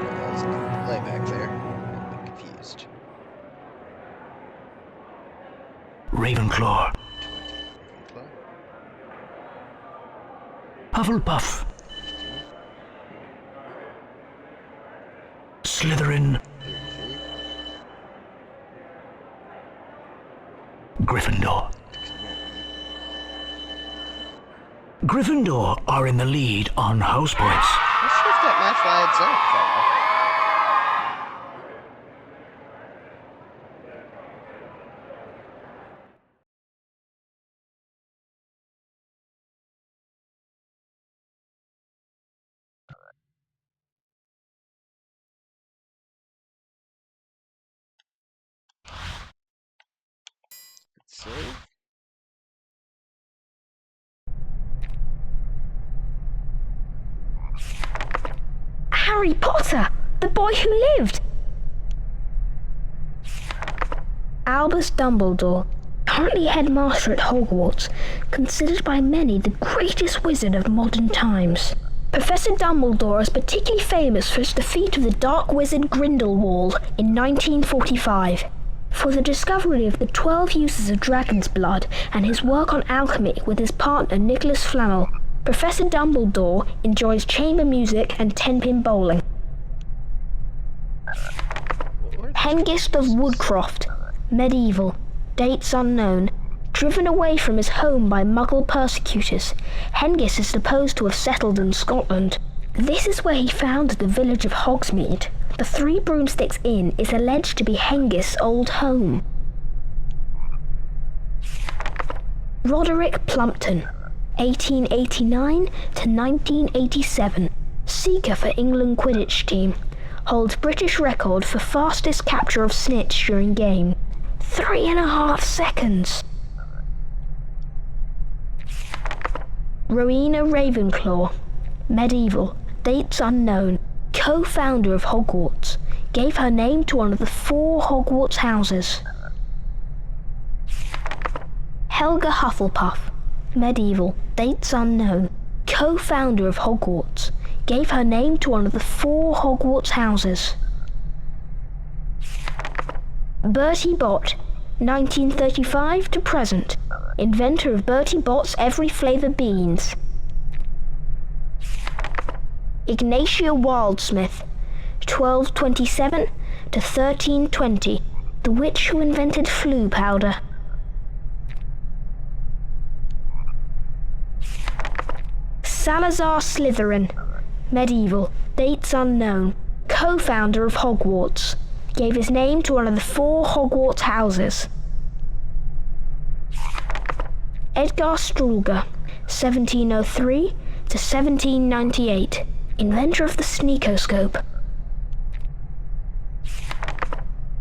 That was a little delay back there. I'm a bit confused. Ravenclaw, 20 Ravenclaw. Hufflepuff, 15. Slytherin, 33. Gryffindor. 69. Gryffindor are in the lead on house points. Let's see if that match lines up, fella. Save. Harry Potter, the boy who lived. Albus Dumbledore, currently headmaster at Hogwarts, considered by many the greatest wizard of modern times. Professor Dumbledore is particularly famous for his defeat of the dark wizard Grindelwald in 1945, for the discovery of the 12 uses of dragon's blood and his work on alchemy with his partner Nicholas Flamel. Professor Dumbledore enjoys chamber music and 10-pin bowling. Hengist of Woodcroft, medieval, dates unknown. Driven away from his home by Muggle persecutors, Hengist is supposed to have settled in Scotland. This is where he founded the village of Hogsmeade. The Three Broomsticks Inn is alleged to be Hengist's old home. Roderick Plumpton, 1889 to 1987, seeker for England Quidditch team, holds British record for fastest capture of snitch during game, 3.5 seconds. Rowena Ravenclaw, medieval, dates unknown, co-founder of Hogwarts, gave her name to one of the 4 Hogwarts houses. Helga Hufflepuff, medieval, dates unknown, co-founder of Hogwarts, gave her name to one of the 4 Hogwarts houses. Bertie Bott, 1935 to present, inventor of Bertie Bott's Every Flavour beans. Ignatia Wildsmith, 1227 to 1320, the witch who invented flu powder. Salazar Slytherin, medieval, dates unknown, co-founder of Hogwarts, gave his name to one of the 4 Hogwarts houses. Edgar Strulga, 1703 to 1798, inventor of the sneakoscope.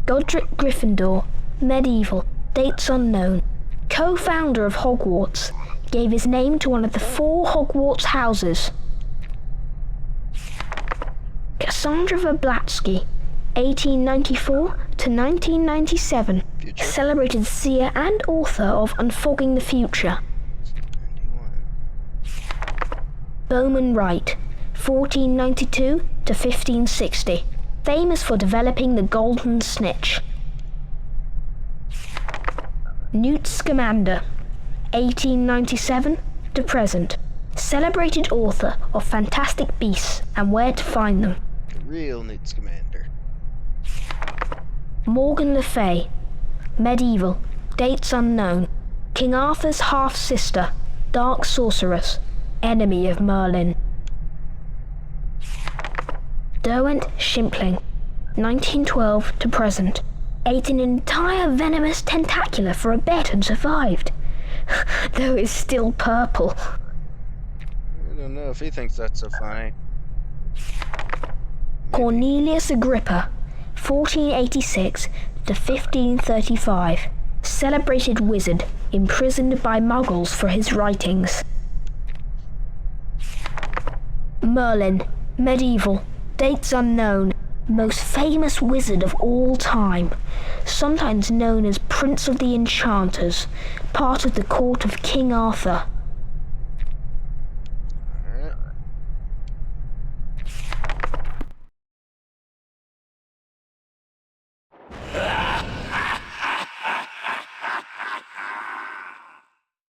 Godric Gryffindor, medieval, dates unknown, co-founder of Hogwarts, gave his name to one of the 4 Hogwarts houses. Cassandra Verblatsky, 1894 to 1997, celebrated seer and author of Unfogging the Future. Bowman Wright, 1492 to 1560, famous for developing the golden snitch. Newt Scamander, 1897 to present, celebrated author of Fantastic Beasts and Where to Find Them. The real Newt Scamander. Morgan Le Fay, medieval, dates unknown, King Arthur's half-sister, dark sorceress, enemy of Merlin. Derwent Shimpling, 1912 to present, ate an entire venomous tentacula for a bet and survived, though it's still purple. I don't know if he thinks that's so funny. Cornelius Agrippa, 1486 to 1535, celebrated wizard imprisoned by Muggles for his writings. Merlin, medieval, dates unknown, most famous wizard of all time, sometimes known as Prince of the Enchanters, part of the court of King Arthur. Alright.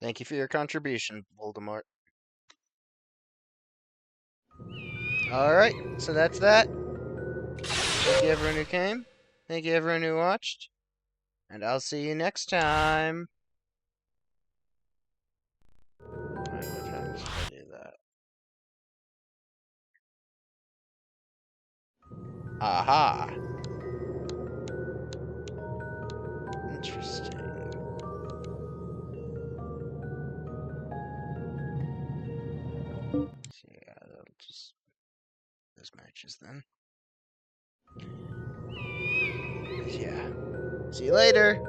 Thank you for your contribution, Voldemort. Alright, so that's that. Thank you everyone who came. Thank you everyone who watched. And I'll see you next time. Alright, what happens if I do that? Aha! Interesting. So yeah, that'll just those matches then. Yeah. See you later.